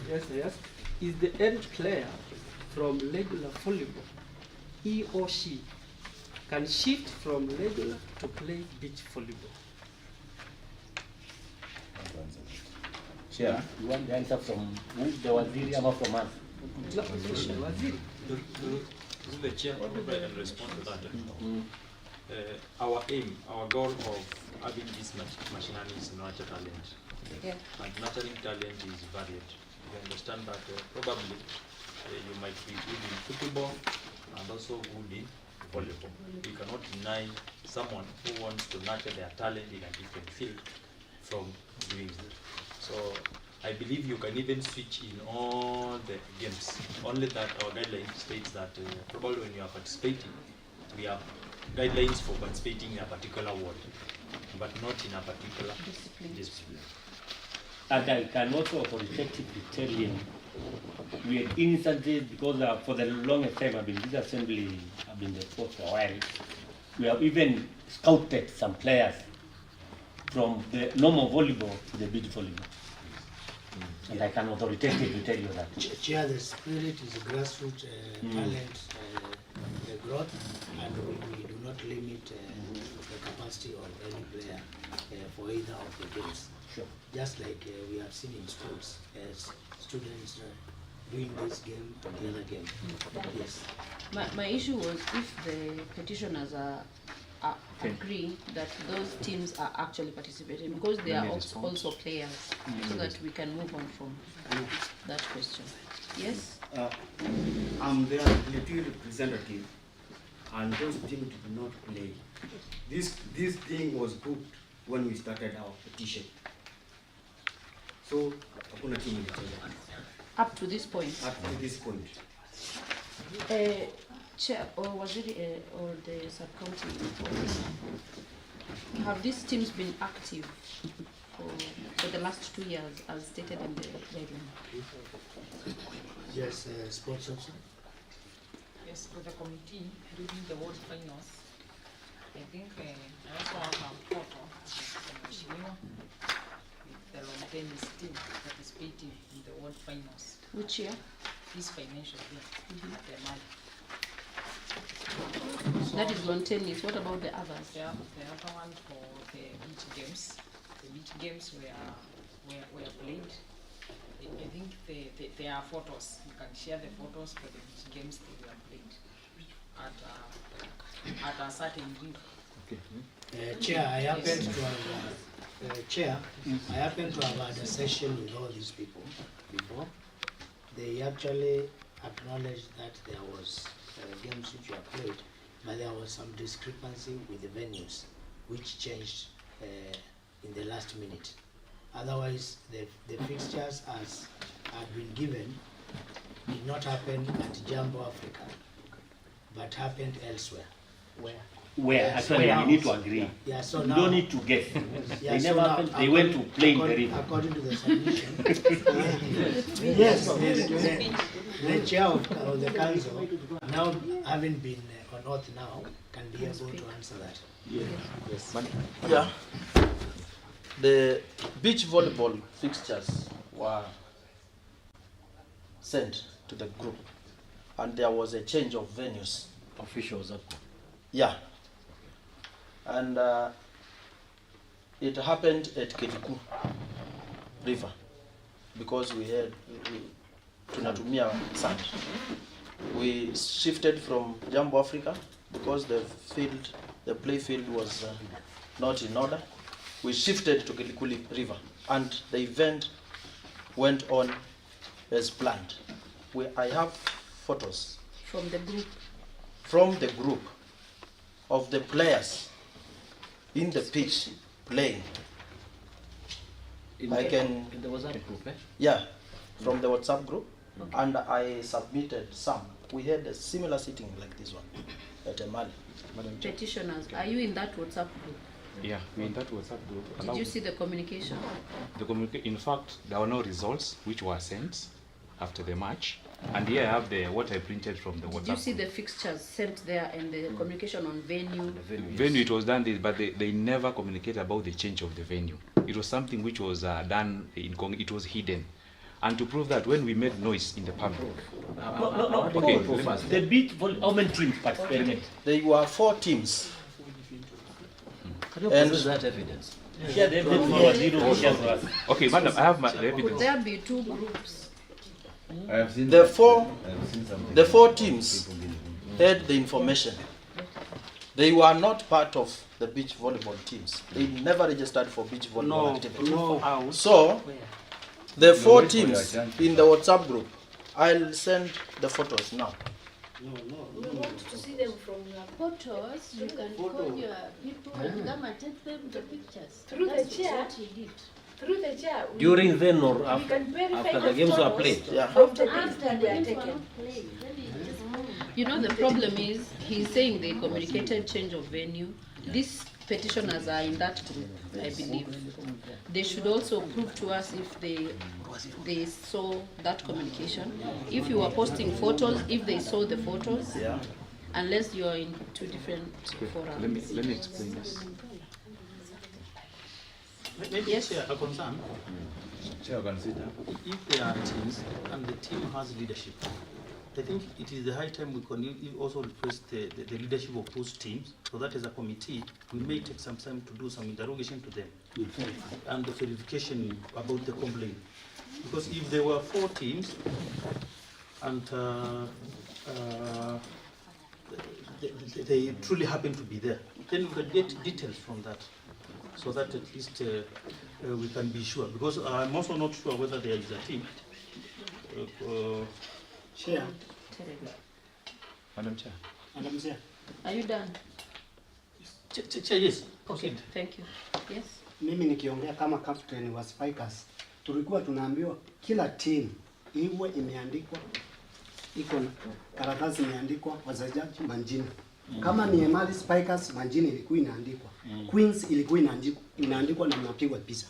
Yes. Is the end player from regular volleyball, he or she can shift from regular to play beach volleyball? Chair, you want the answer from who? The Waziri or from us? No, Waziri. This is the chair, probably I can respond to that. Our aim, our goal of having this Mashinani is nurture talent. Yeah. And nurturing talent is varied. You understand that probably you might be good in football and also good in volleyball. You cannot deny someone who wants to nurture their talent in a different field from doing that. So I believe you can even switch in all the games. Only that our guideline states that probably when you are participating, we have guidelines for participating in a particular ward, but not in a particular discipline. And I can also authoritatively tell him we had instances because for the longest time I've been in this assembly, I've been in the sport for a while. We have even scouted some players from the normal volleyball to the beach volleyball. And I can authoritatively tell you that. Chair, the spirit is grassroots talent growth, and we do not limit the capacity of any player for either of the games. Sure. Just like we have seen in sports, as students doing this game and the other game. Yes. My issue was if the petitioners agree that those teams are actually participating, because they are also players, so that we can move on from that question. Yes? I'm their military representative, and those teams did not play. This thing was booked when we started our petition. So, hakuna team ilicheza. Up to this point? Up to this point. Chair or Waziri or the sub-county, have these teams been active for the last 2 years as stated in the guideline? Yes, sports officer. Yes, for the committee during the world finals, I think I also have a photo of Mheshimiwa with the lawn tennis team participating in the world finals. Which year? This financial year, the Emali. That is lawn tennis. What about the others? Yeah, the other one for the beach games. The beach games were played. I think there are photos. You can share the photos for the beach games that were played at a certain group. Okay. Chair, I happen to have had a session with all these people before. They actually acknowledged that there was games which were played, but there was some discrepancy with the venues, which changed in the last minute. Otherwise, the fixtures as had been given did not happen at Jambo Africa, but happened elsewhere. Where? where Yeah, actually so we need to agree. Yeah, so you now, don't need to guess. Yeah, They so never now, happened. They went to play in the river. According to the submission, yes, the chair of the council, now having been on oath now, can be able to answer that. Yes. Yeah. The beach volleyball fixtures were sent to the group, and there was a change of venues. Officials up. Yeah. And it happened at Kediku River because we had tunatumia sand. We shifted from Jambo Africa because the play field was not in order. We shifted to Kilikuli River, and the event went on as planned. I have photos From the group. from the group of the players in the pitch playing. In the WhatsApp group, eh? Yeah, from the WhatsApp group, and I submitted some. We had a similar sitting like this one at Emali. Petitioners, are you in that WhatsApp group? Yeah, we're in that WhatsApp group. Did you see the communication? In fact, there were no results which were sent after the match. And here I have what I printed from the WhatsApp. Did you see the fixtures sent there and the communication on venue? Venue, it was done, but they never communicated about the change of the venue. It was something which was done, it was hidden. And to prove that, when we made noise in the public. Okay, the beach volleyball, how many teams participated? There were 4 teams. Can you And produce that evidence? Share the evidence. Okay, madam, I have the Could evidence. there be 2 groups? I have seen The that. four, I have seen something. the 4 teams had the information. They were not part of the beach volleyball teams. They never registered for beach volleyball activity. So, the 4 teams in the WhatsApp group, I'll send the photos now. We want to see them from your photos. You can call your people and come and take them the pictures. Through the That's chair. what he did. Through the chair. During then or we after, can verify after the games were played? Yeah. After the After games the were games were taken. not played, maybe just You know, the problem is, he's saying they communicated change of venue. These petitioners are in that group, I believe. They should also prove to us if they saw that communication. If you are posting photos, if they saw the photos, Yeah. unless you are in 2 different forums. Let me explain this. Maybe Yes. Chair, a concern. Chair, consider. If there are teams and the team has leadership, I think it is the high time we can also request the leadership of those teams, so that as a committee, we may take some time to do some interrogation to them and the verification about the complaint. Because if there were 4 teams and they truly happen to be there, then we can get details from that, so that at least we can be sure. Because I'm also not sure whether there is a team. Chair. Madam Chair. Madam Chair. Are you done? Chair, yes. Okay, thank you. Yes. Mimi nikiongea kama captain wa Spikers, tulikuwa tunaambiwa kila team iwe imeandikwa, iko na karatasi imeandikwa wachezaji majina. Kama ni Emali Spikers, majina ilikuwa inaandikwa. Queens ilikuwa inaandikwa na mnapigwa picha.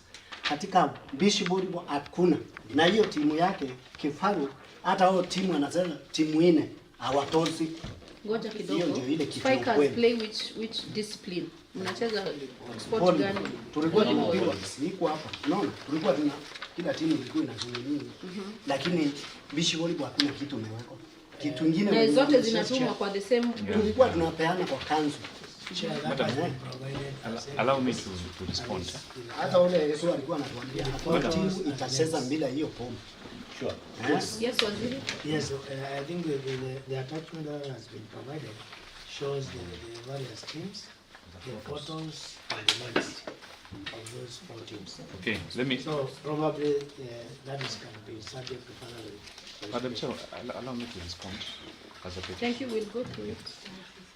Katika beach volleyball hakuna. Na hiyo timu yake kifaru, hata hao timu anasema timu ine hawatozi. Ngoja Hiyo kidogo. ndio ile kitu Spikers kweli. play which discipline? Mnacheza sport Volleyball. gani? Tulikuwa Volleyball. tunapigwa niko hapa. Unaona? Tulikuwa tuna kila timu ilikuwa inazungumza. Lakini beach volleyball hakuna kitu imewekwa. Kitu kingine Na zote zinatumwa kwa the same tulikuwa tunapeana kwa kanzu. Allow me to respond. Hata ule Yesu alikuwa anatuambia hakuna timu itacheza bila hiyo pombe. Sure. Yes, Waziri. Yes, I think the attachment that has been provided shows the various teams, the photos and the names of those 4 teams. Okay, let me. So probably that is can be subject to further verification. Madam Chair, allow me to respond as a petitioner. Thank you, we'll go through it.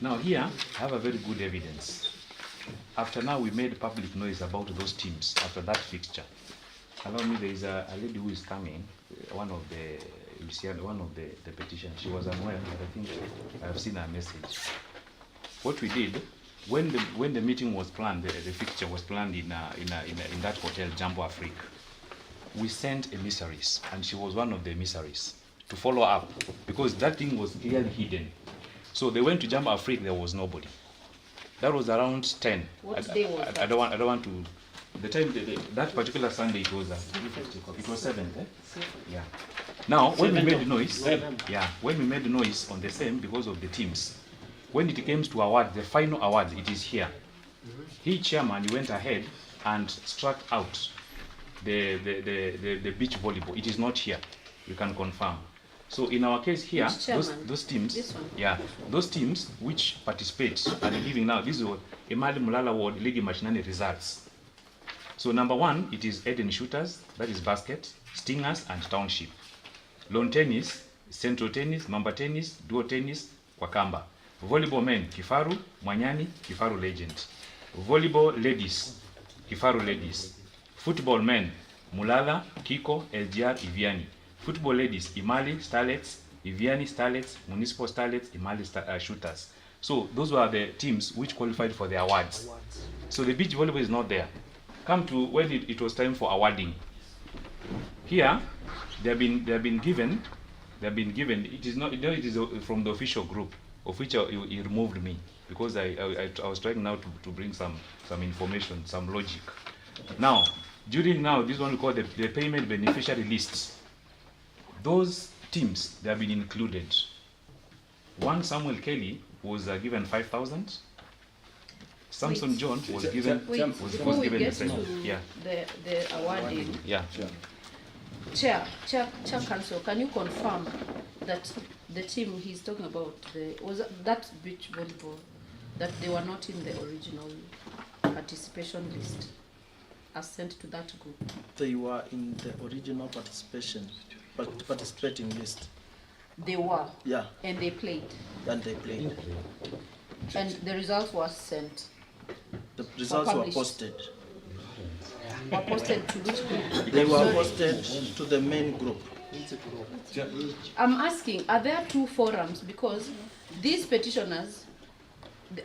Now here, I have a very good evidence. After now, we made public noise about those teams after that fixture. Allow me, there is a lady who is coming, one of the petitions. She was unwell, but I think I have seen her message. What we did, when the meeting was planned, the fixture was planned in that hotel, Jambo Afrique, we sent emissaries, and she was one of the emissaries, to follow up, because that thing was clearly hidden. So they went to Jambo Afrique, there was nobody. That was around 10. What day was that? I don't want to. The time that particular Sunday it was 7th. Yeah. Now when we made the noise, when we made the noise on the same because of the teams, when it came to award, the final award, it is here. He chairman went ahead and struck out the beach volleyball. It is not here. We can confirm. So in our case here, those teams, those teams which participate and giving now, this is Emali, Mulala Ward, Ligi, Mashinani results. So number 1, it is Eden Shooters, that is basket, Stingers and Township. Lawn tennis, Central tennis, Mamba tennis, Duo tennis, Wakamba. Volleyball men, Kifaru, Mwanyani, Kifaru Legend. Volleyball ladies, Kifaru ladies. Football men, Mulala, Kiko, LGR, Iviani. Football ladies, Emali, Starlets, Iviani, Starlets, Municipal Starlets, Emali Shooters. So those were the teams which qualified for the awards. So the beach volleyball is not there. Come to when it was time for awarding. Here, they have been given. It is not. It is from the official group, of which he removed me because I was trying now to bring some information, some logic. Now, during this one we call the payment beneficiary lists. Those teams, they have been included. One, Samuel Kelly, was given 5,000. Samson John was given the same. Yeah. The awarding. Yeah. Chair Council, can you confirm that the team he's talking about, was that beach volleyball, that they were not in the original participation list as sent to that group? They were in the original participating list. They were? Yeah. And they played? And they played. And the results were sent? The results were posted. Were posted to which group? They were posted to the main group. I'm asking, are there 2 forums? Because these petitioners,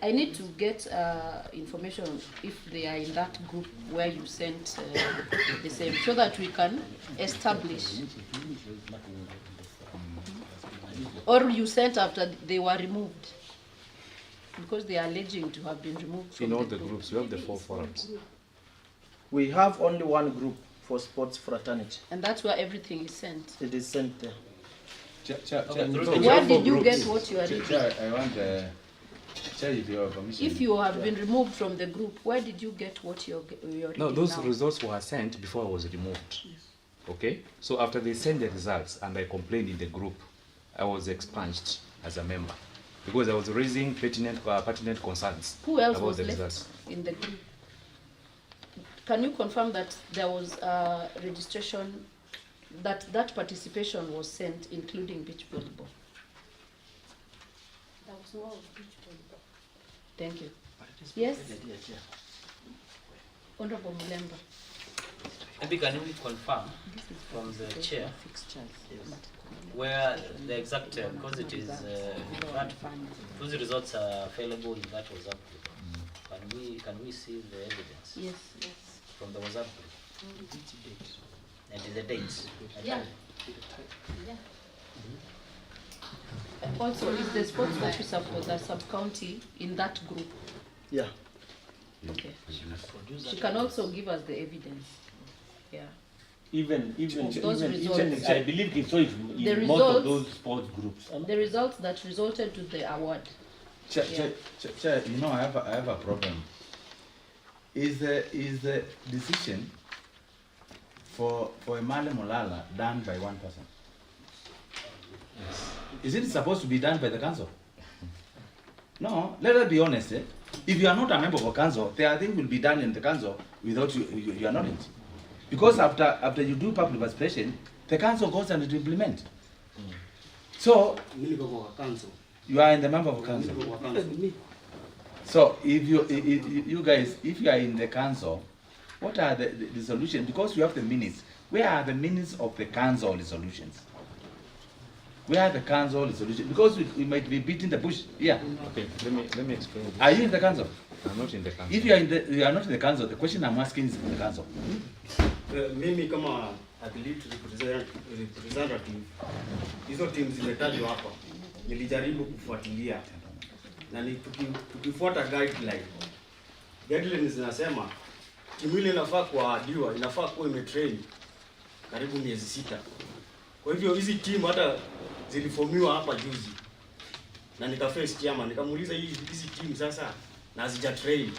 I need to get information if they are in that group where you sent the same, so that we can establish. Or you sent after they were removed, because they are alleging to have been removed from in all the groups. We have the 4 forums. We have only one group for sports fraternity. And that's where everything is sent. It is sent there. Where did you get what you are reading? I want with your permission. If you have been removed from the group, where did you get what you're reading? No, those now? results were sent before I was removed. Okay? So after they sent the results and I complained in the group, I was expunged as a member because I was raising pertinent concerns. Who else about was the left results. in the group? Can you confirm that there was registration, that participation was sent, including beach volleyball? There was no beach volleyball. Thank you. Yes? Honorable Mulemba. Maybe can we confirm from the chair where the exact, because it is that those results are available in that WhatsApp group. Can we see the evidence? Yes. From the WhatsApp group. And the dates. Yeah. Also, is the sports officer for the sub-county in that group? Yeah. Okay. She can also give us the evidence. Yeah. Even those results. I believe it's so in most of those sports groups. The results that resulted to the award. Chair, you know, I have a problem. Is the decision for Emali Mulala done by one person? Yes. Is it supposed to be done by the council? No, let us be honest. If you are not a member of a council, the thing will be done in the council without your knowledge. Because after you do public participation, the council goes and implement. So you are in the member of a council. So if you guys, if you are in the council, what are the solutions? Because you have the minutes. Where are the minutes of the council resolutions? where the council resolution, because we might be beating the bush here. Okay, let me explain this. Are you in the council? I'm not in the council. If you are not in the council, the question I'm asking is in the council. Mimi kama athlete representative, hizo teams zimetajwa hapa, nilijaribu kufuatilia na tukifuata guidelines zinasema timu ile inafaa kuadiwa, inafaa kuwa imetrain karibu miezi 6. Kwa hivyo hizi timu hata ziliformiwa hapa juzi, na nikaface chairman nikamuuliza hizi timu sasa na hazija train,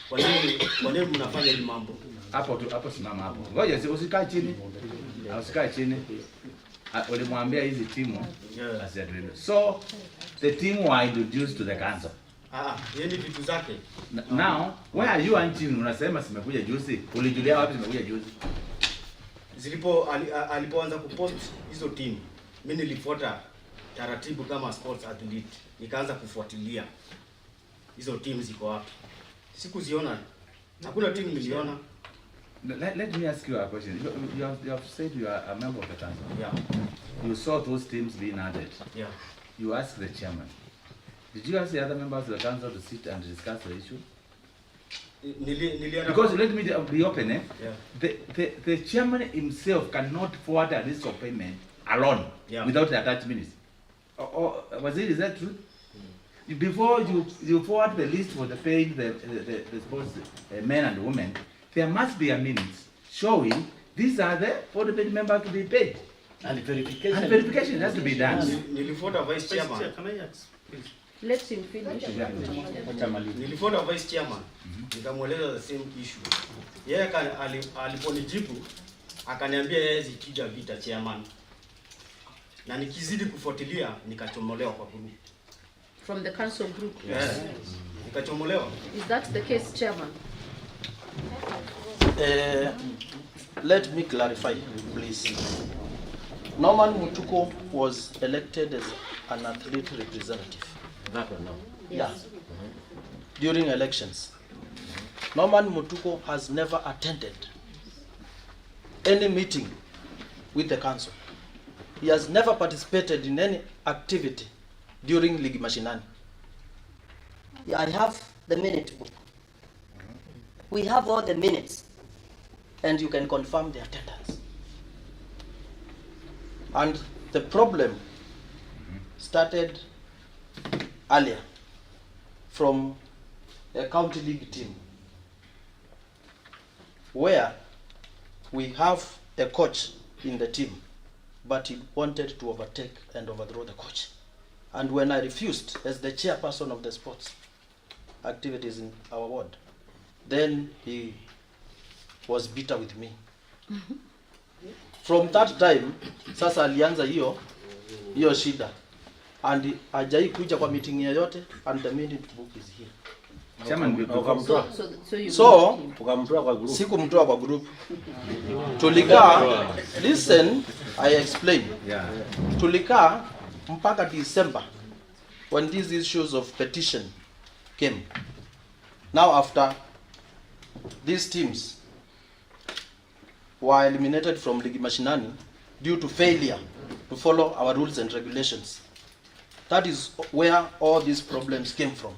kwa nini mnafanya hili mambo? Hapo simama hapo. Ngoja usikae chini. Usikae chini. Ulimwambia hizi timu hazija train. So the team were introduced to the council. Yeni vitu zake. Now, where are you until unasema simekuja juzi? Ulijulia wapi simekuja juzi? Alipoanza kupost hizo team, mimi nilifuata taratibu kama sports athlete, nikaanza kufuatilia hizo team ziko wapi. Sikuziona. Hakuna team niliona. Let me ask you a question. You have said you are a member of the council. Yeah. You saw those teams being added. Yeah. You asked the chairman. Did you ask the other members of the council to sit and discuss the issue? Because let me be open. Yeah. The chairman himself cannot forward a list of payment alone without the attached minutes. Or is that true? Before you forward the list for the paying the sports men and women, there must be a minutes showing these are the 40 members to be paid. And verification. And verification has to be done. Nilifuata vice chairman. Can I ask, please? Let him finish. Nilifuata vice chairman. Nikamueleza the same issue. Yeye aliponijibu akaniambia yeye zikija vita chairman. Na nikizidi kufuatilia nikachomolewa kwa group. From the council group? Yes. Nikachomolewa. Is that the case, chairman? Let me clarify, please. Norman Mutuko was elected as an athlete representative. That one, no. Yeah. During elections. Norman Mutuko has never attended any meeting with the council. He has never participated in any activity during Ligi Mashinani. Yeah, I have the minute book. We have all the minutes. And you can confirm the attendance. And the problem started earlier from a county league team where we have a coach in the team, but he wanted to overtake and overthrow the coach. And when I refused as the chairperson of the sports activities in our ward, then he was bitter with me. From that time, sasa alianza hiyo shida. And hajai kuja kwa meeting yoyote, and the minute book is here. So sikumtoa kwa group. Tulikaa, listen, I explain. Tulikaa mpaka December when these issues of petition came. Now after these teams were eliminated from Ligi Mashinani due to failure to follow our rules and regulations. That is where all these problems came from.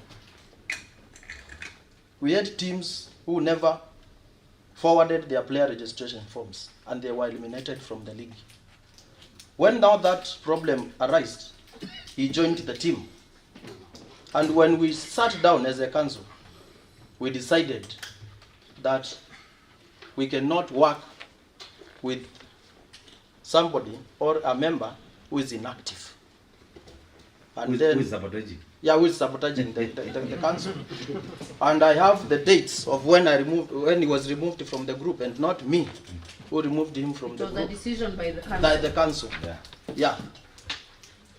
We had teams who never forwarded their player registration forms, and they were eliminated from the league. When now that problem arose, he joined the team. And when we sat down as a council, we decided that we cannot work with somebody or a member who is inactive. And who is sabotaging? Yeah, who is sabotaging the council. And I have the dates of when he was removed from the group, and not me who removed him from the group. It was a decision by the council. By the council. Yeah.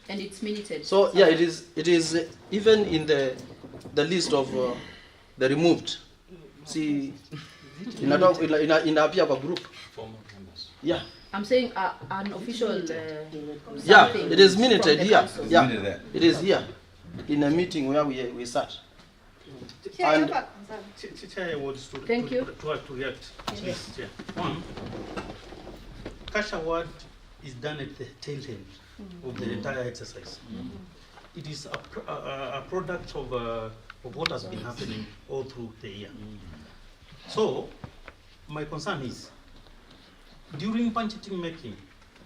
And it's minuted. So yeah, it is even in the list of the removed. See, in a group. Yeah. I'm saying an official. Yeah, it is minuted here. Council. Yeah, it is here in a meeting where we sat. And thank you. To react, please, Chair. One, cash award is done at the tail end of the entire exercise. It is a product of what has been happening all through the year. So, my concern is, during budgeting making,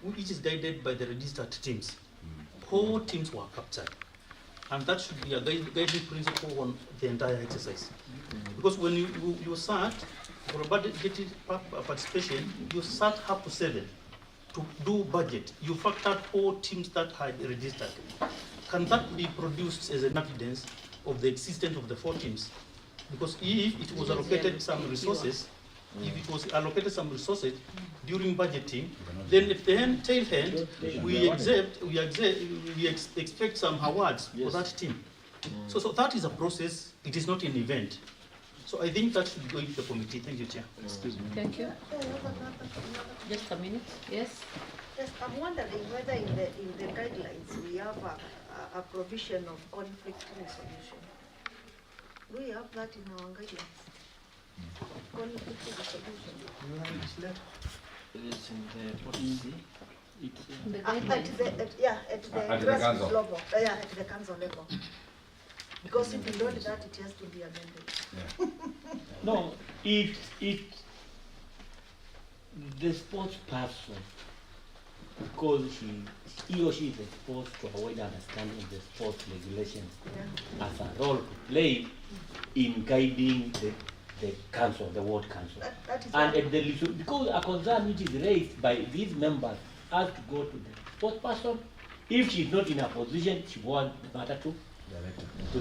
which is guided by the registered teams, 4 teams were captured. And that should be a guiding principle on the entire exercise. Because when you start, for budget participation, you start up to 7 to do budget. You factor 4 teams that had registered. Can that be produced as an evidence of the existence of the 4 teams? Because if it was allocated some resources, during budgeting, then at the tail end, we expect some awards for that team. So that is a process. It is not an event. So I think that should go into the committee. Thank you, Chair. Excuse me. Thank you. Just a minute. Yes. Yes, I'm wondering whether in the guidelines we have a provision of conflict resolution. Do we have that in our guidelines? Conflict resolution. It is in the policy. At the council level. At the council level. Because if you don't that, it has to be amended. No, the sports person, because he or she is supposed to avoid understanding the sports regulations as a role to play in guiding the council, the ward council. And at the because a concern which is raised by these members has to go to the sports person. If she is not in a position, she wants the matter to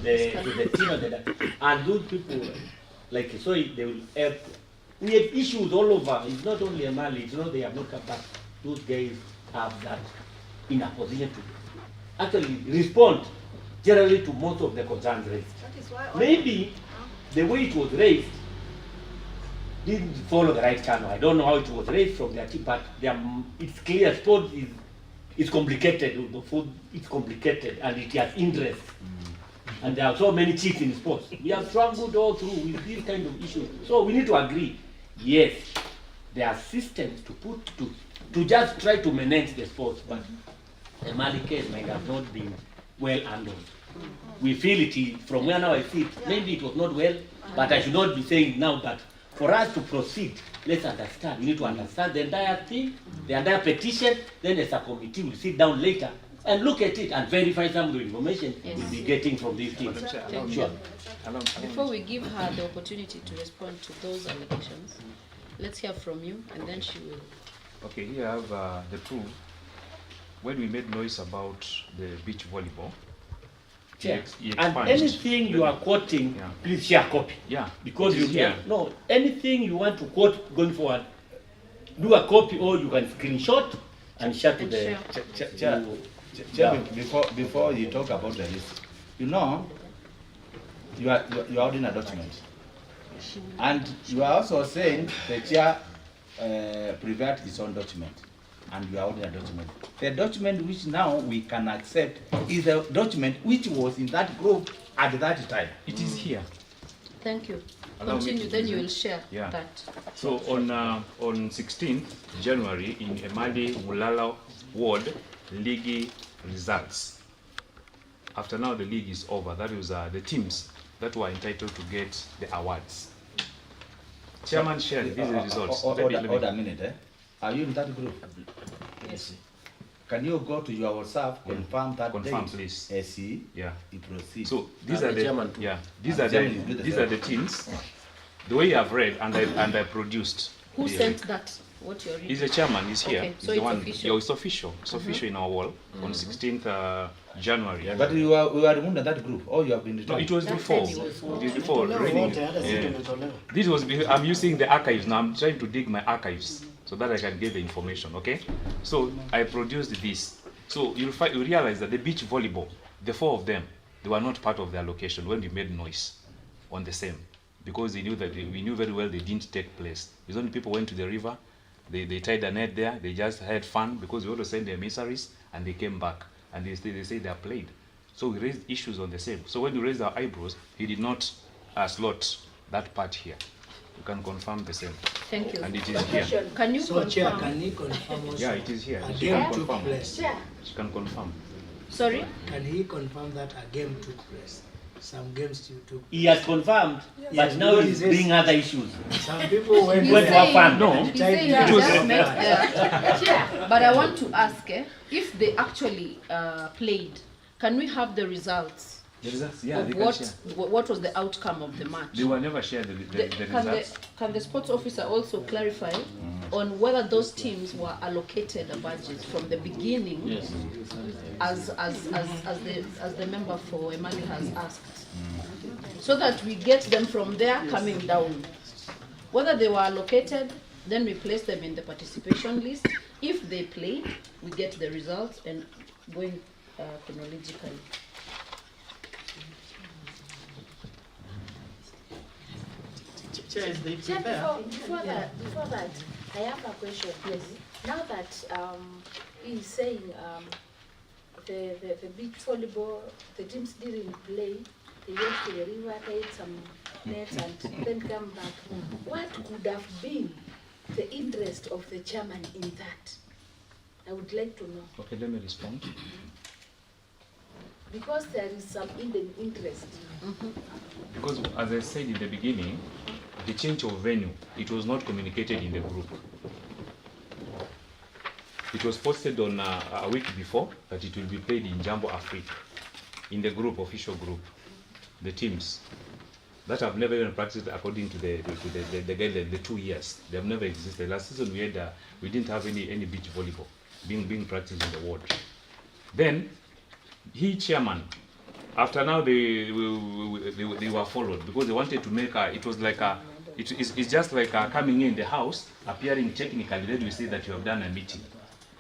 the team and those people like so they will help. We have issues all over. It's not only Emali, it's not they have not come back. Those guys have that in a position to actually respond generally to most of the concerns raised. Maybe the way it was raised didn't follow the right channel. I don't know how it was raised from their team, but it's clear sport is complicated. The food is complicated and it has interest. And there are so many cheats in sports. We have struggled all through with these kind of issues. So we need to agree, yes, there are systems to put to just try to manage the sports, but the Mali case might have not been well handled. We feel it from where now I see it. Maybe it was not well, but I should not be saying now. But for us to proceed, let's understand. We need to understand the entire thing, the entire petition. Then as a committee, we'll sit down later and look at it and verify some of the information we'll be getting from these teams. Sure. Before we give her the opportunity to respond to those allegations, let's hear from you, and then she will. Okay, here I have the proof. When we made noise about the beach volleyball, Yeah. And anything you are quoting, please share a copy. Yeah. Because you can, no, anything you want to quote going forward, do a copy or you can screenshot and share to the Chair, before you talk about the list, you know, you are holding a document. And you are also saying the chair prepared his own document. And you are holding a document. The document which now we can accept is a document which was in that group at that time. It is here. Thank you. Continue, then you will share that. So on 16th January in Emali Mulala ward, Ligi results. After now the league is over, that was the teams that were entitled to get the awards. Chairman shared these results. Hold a minute, Are you in that group? Yes. Can you go to your WhatsApp, confirm that confirm, date? please. He proceeds. So these are these are the teams. The way you have read and I produced. Who sent that? What you're reading? He's the chairman. He's here. Okay, He's so the it's one. official. Yeah, it's official. It's official in our wall on 16th January. But we were removed in that group. Oh, you have been returned. No, it was before. It was before. Reading. This was. I'm using the archives now. I'm trying to dig my archives so that I can get the information. Okay. So I produced this. So you realize that the beach volleyball, the 4 of them, they were not part of the allocation when we made noise on the same, because they knew that we knew very well they didn't take place. It's only people went to the river. They tied a net there. They just had fun because we also sent their emissaries and they came back and they say they are played. So we raised issues on the same. So when we raised our eyebrows, he did not slot that part here. can confirm the same. Thank you. And it is here. Can you So, confirm? Chair, can he confirm also? Yeah, it is here. A She game can took confirm. place. She can confirm. Sorry? Can he confirm that a game took place? Some games you took. He has confirmed, but Yes, now because he's he says- bringing other issues. Some people went to have fun. No. He said he has just met the... But I want to ask, if they actually played, can we have the results? The results, yeah, of they can what, share. what was the outcome of the match? They were never shared the results. Can the sports officer also clarify on whether those teams were allocated badges from the beginning, Yes. as the member for Emali has asked, so that we get them from there coming down. Whether they were allocated, then we place them in the participation list. If they played, we get the results and going chronologically. Chair, is the Chair, prepare? before that, I have a question. Yes. Now that he's saying the beach volleyball, the teams didn't play, they went to the river, played some nets and then come back. What could have been the interest of the chairman in that? I would like to know. Okay, let me respond. Because there is some hidden interest. Because as I said in the beginning, the change of venue, it was not communicated in the group. It was posted on a week before that it will be played in Jambo Africa, in the group, official group, the teams that have never even practiced according to the guideline, the 2 years. They have never existed. Last season we didn't have any beach volleyball being practiced in the ward. Then he chairman, after now they were followed because they wanted to make it was like it's just like coming in the house, appearing technically, then we say that you have done a meeting.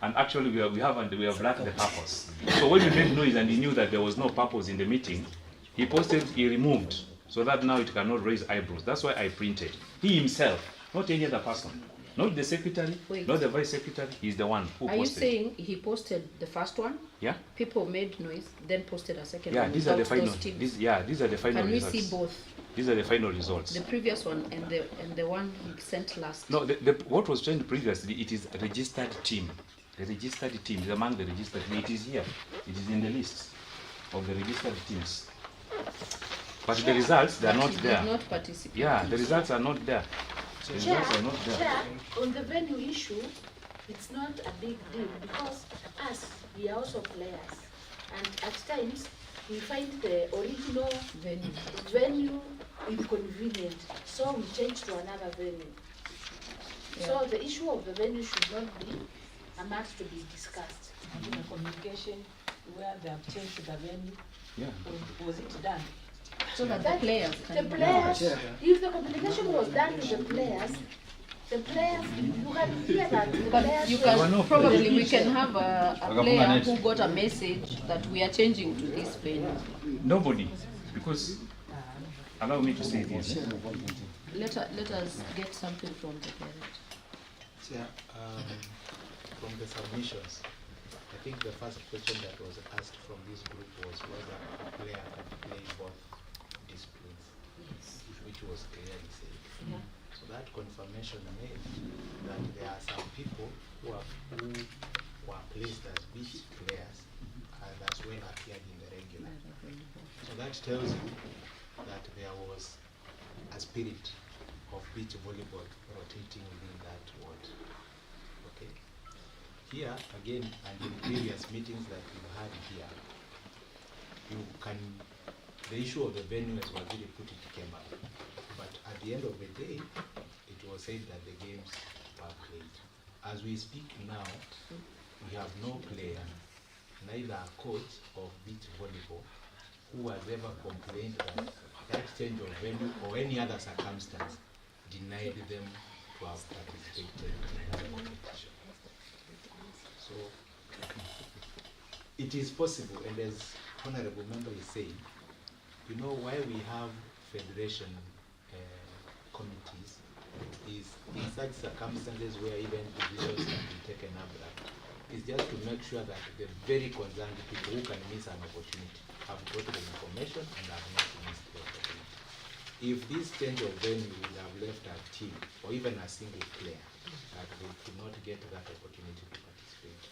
And actually we have lacked the purpose. So when we made noise and he knew that there was no purpose in the meeting, he removed, so that now it cannot raise eyebrows. That's why I printed. He himself, not any other person. Not the secretary, not the vice secretary, he's the one who posted. Are you saying he posted the first one? Yeah. People made noise, then posted a second Yeah, one. these are the without final. those teams? These are the final Can results. we see both? These are the final results. The previous one and the one he sent last. No, what was sent previously, it is a registered team. The registered team is among the registered. It is here. It is in the list of the registered teams. But the results, they are not He there. did not participate. Yeah, the results are not there. The results are not there. Chair, on the venue issue, it's not a big deal because us, we are also players. And at times, we find the original venue inconvenient. So we change to another venue. So the issue of the venue should not be a matter to be discussed. In the communication where they have changed the venue, yeah. Was it done? So that the players can The players, if the communication was done to the players, you can hear that the players... You can, probably we can have a player who got a message that we are changing to this venue. Nobody, because, allow me to say this. Let us get something from the parent. Yeah, from the submissions, I think the first question that was asked from this group was whether a player can play both disciplines, which was clearly said. Yeah. So that confirmation made that there are some people who were placed as beach players and as well appeared in the regular. So that tells you that there was a spirit of beach volleyball rotating within that ward. Okay. Here again, and in previous meetings that we've had here, the issue of the venue as was really put, it came up. But at the end of the day, it was said that the games were played. As we speak now, we have no player, neither a coach of beach volleyball, who has ever complained that that change of venue or any other circumstance denied them to have participated in that competition. So it is possible, and as Honorable Member is saying, you know why we have federation committees is in such circumstances where even decisions can be taken up, is just to make sure that the very concerned people who can miss an opportunity have got the information and have not missed the opportunity. if this change of venue would have left a team or even a single player that they could not get that opportunity to participate,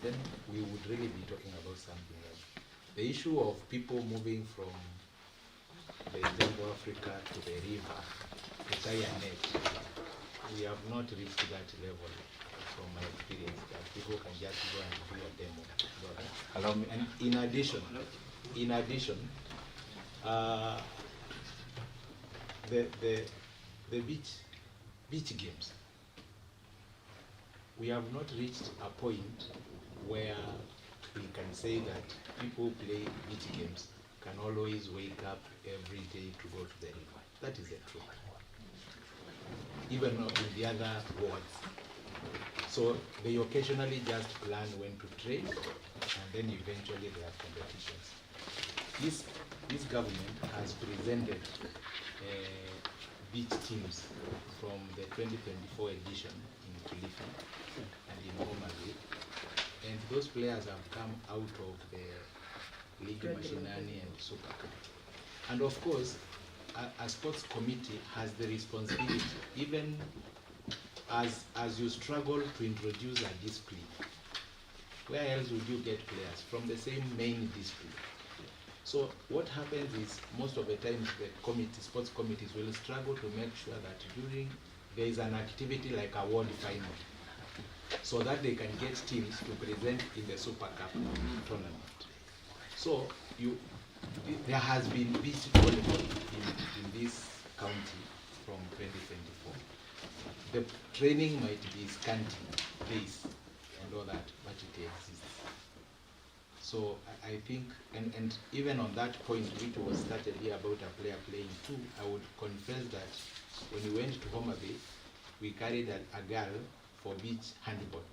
then we would really be talking about something else. The issue of people moving from the Jambo Africa to the river to tie a net, we have not reached that level from my experience that people can just go and do a demo. Allow me. And in addition, the beach games, we have not reached a point where we can say that people play beach games can always wake up every day to go to the river. That is the truth. Even in the other wards. So they occasionally just plan when to train, and then eventually they have competitions. This government has presented beach teams from the 2024 edition in Kilifi and in Emali, and those players have come out of the Ligi, Mashinani and Super Cup. And of course, a sports committee has the responsibility, even as you struggle to introduce a discipline. Where else would you get players? From the same main discipline. So what happens is, most of the times the sports committees will struggle to make sure that during there is an activity like a world final, so that they can get teams to present in the Super Cup tournament. So there has been beach volleyball in this county from 2024. The training might be scanty days and all that, but it exists. So I think, and even on that point, which was started here about a player playing two, I would confess that when we went to Homa Bay, we carried a girl for beach handball.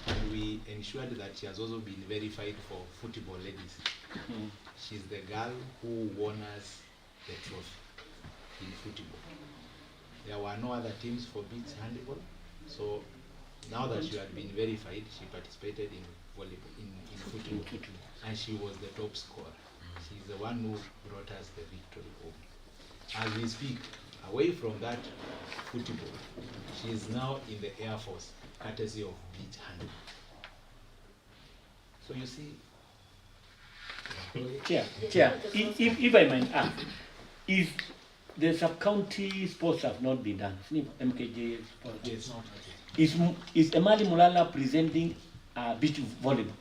And we ensured that she has also been verified for football ladies. She's the girl who won us the trophy in football. There were no other teams for beach handball, so now that she had been verified, she participated in volleyball, in football, and she was the top scorer. She's the one who brought us the victory home. As we speak, away from that football, she is now in the Air Force, courtesy of beach handball. So you see. Chair, if I might ask, if the sub-county sports have not been done, MKJ sports, yes, not is Emali Mulala presenting beach volleyball?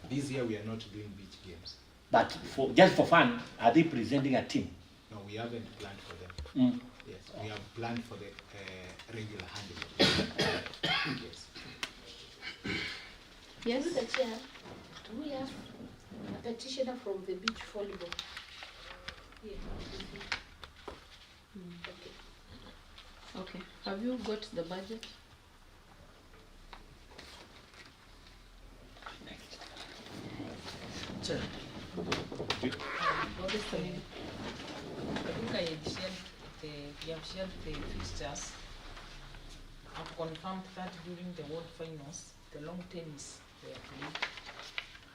This year we are not doing beach games. But just for fun, are they presenting a team? No, we haven't planned for them. Yes, we have planned for the regular handball. Yes. Yes, Mr. Chair, we have a petitioner from the beach volleyball. Yeah. Okay. Have you got the budget? Chair. I think I had shared we have shared the fixtures. I've confirmed that during the World Finals, the long tennis were played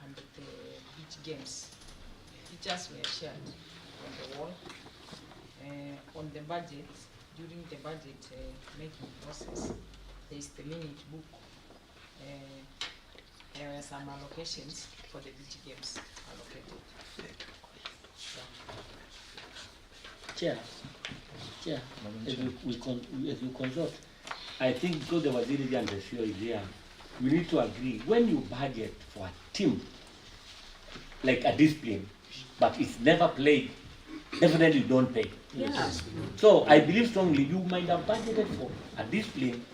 and the beach games. Features were shared on the wall. On the budget, during the budget making process, there is the minute book. There were some allocations for the beach games allocated. Chair, as you consult, I think because the Waziri and the CEO is here, we need to agree, when you budget for a team, like a discipline, but it's never played, definitely you don't pay. Yeah. So I believe strongly you might have budgeted for a discipline,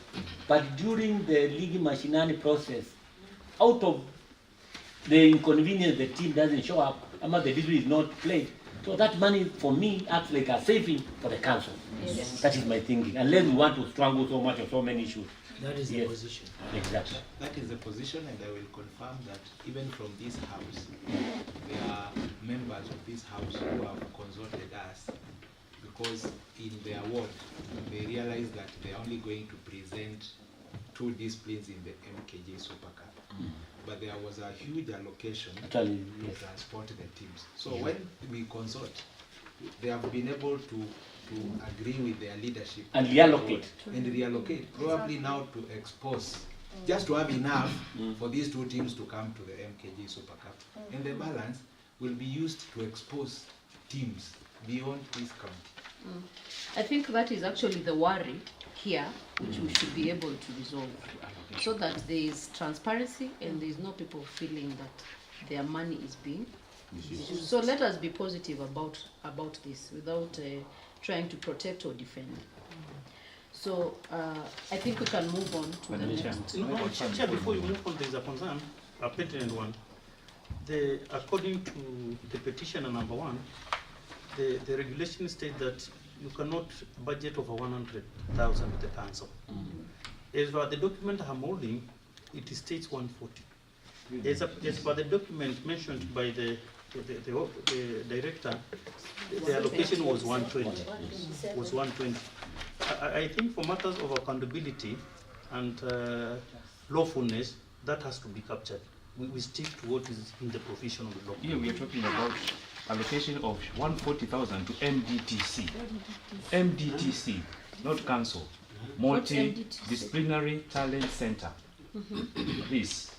but during the Ligi Mashinani process, out of the inconvenience the team doesn't show up, the discipline is not played. So that money for me acts like a saving for the council. Yes. That is my thinking. Unless we want to strangle so much of so many issues. That is the position. Exactly. That is the position, and I will confirm that even from this house, there are members of this house who have consulted us, because in their ward, they realized that they are only going to present 2 disciplines in the MKJ Super Cup. But there was a huge allocation to transport the teams. So when we consult, they have been able to agree with their leadership and reallocate. Probably now to expose, just to have enough for these two teams to come to the MKG Super Cup. And the balance will be used to expose teams beyond this county. I think that is actually the worry here, which we should be able to resolve, so that there is transparency and there is no people feeling that their money is being misused. So let us be positive about this without trying to protect or defend. So I think we can move on to the next. Chair, before you move on, there is a concern, a pertinent one. According to the petitioner number 1, the regulation states that you cannot budget over 100,000 with the council. As for the document I'm holding, it states 140. As per the document mentioned by the director, the allocation was 120. I think for matters of accountability and lawfulness, that has to be captured. We stick to what is in the provision of the law. Here we are talking about allocation of 140,000 to MDTC. MDTC, not council. Multidisciplinary Talent Center. This.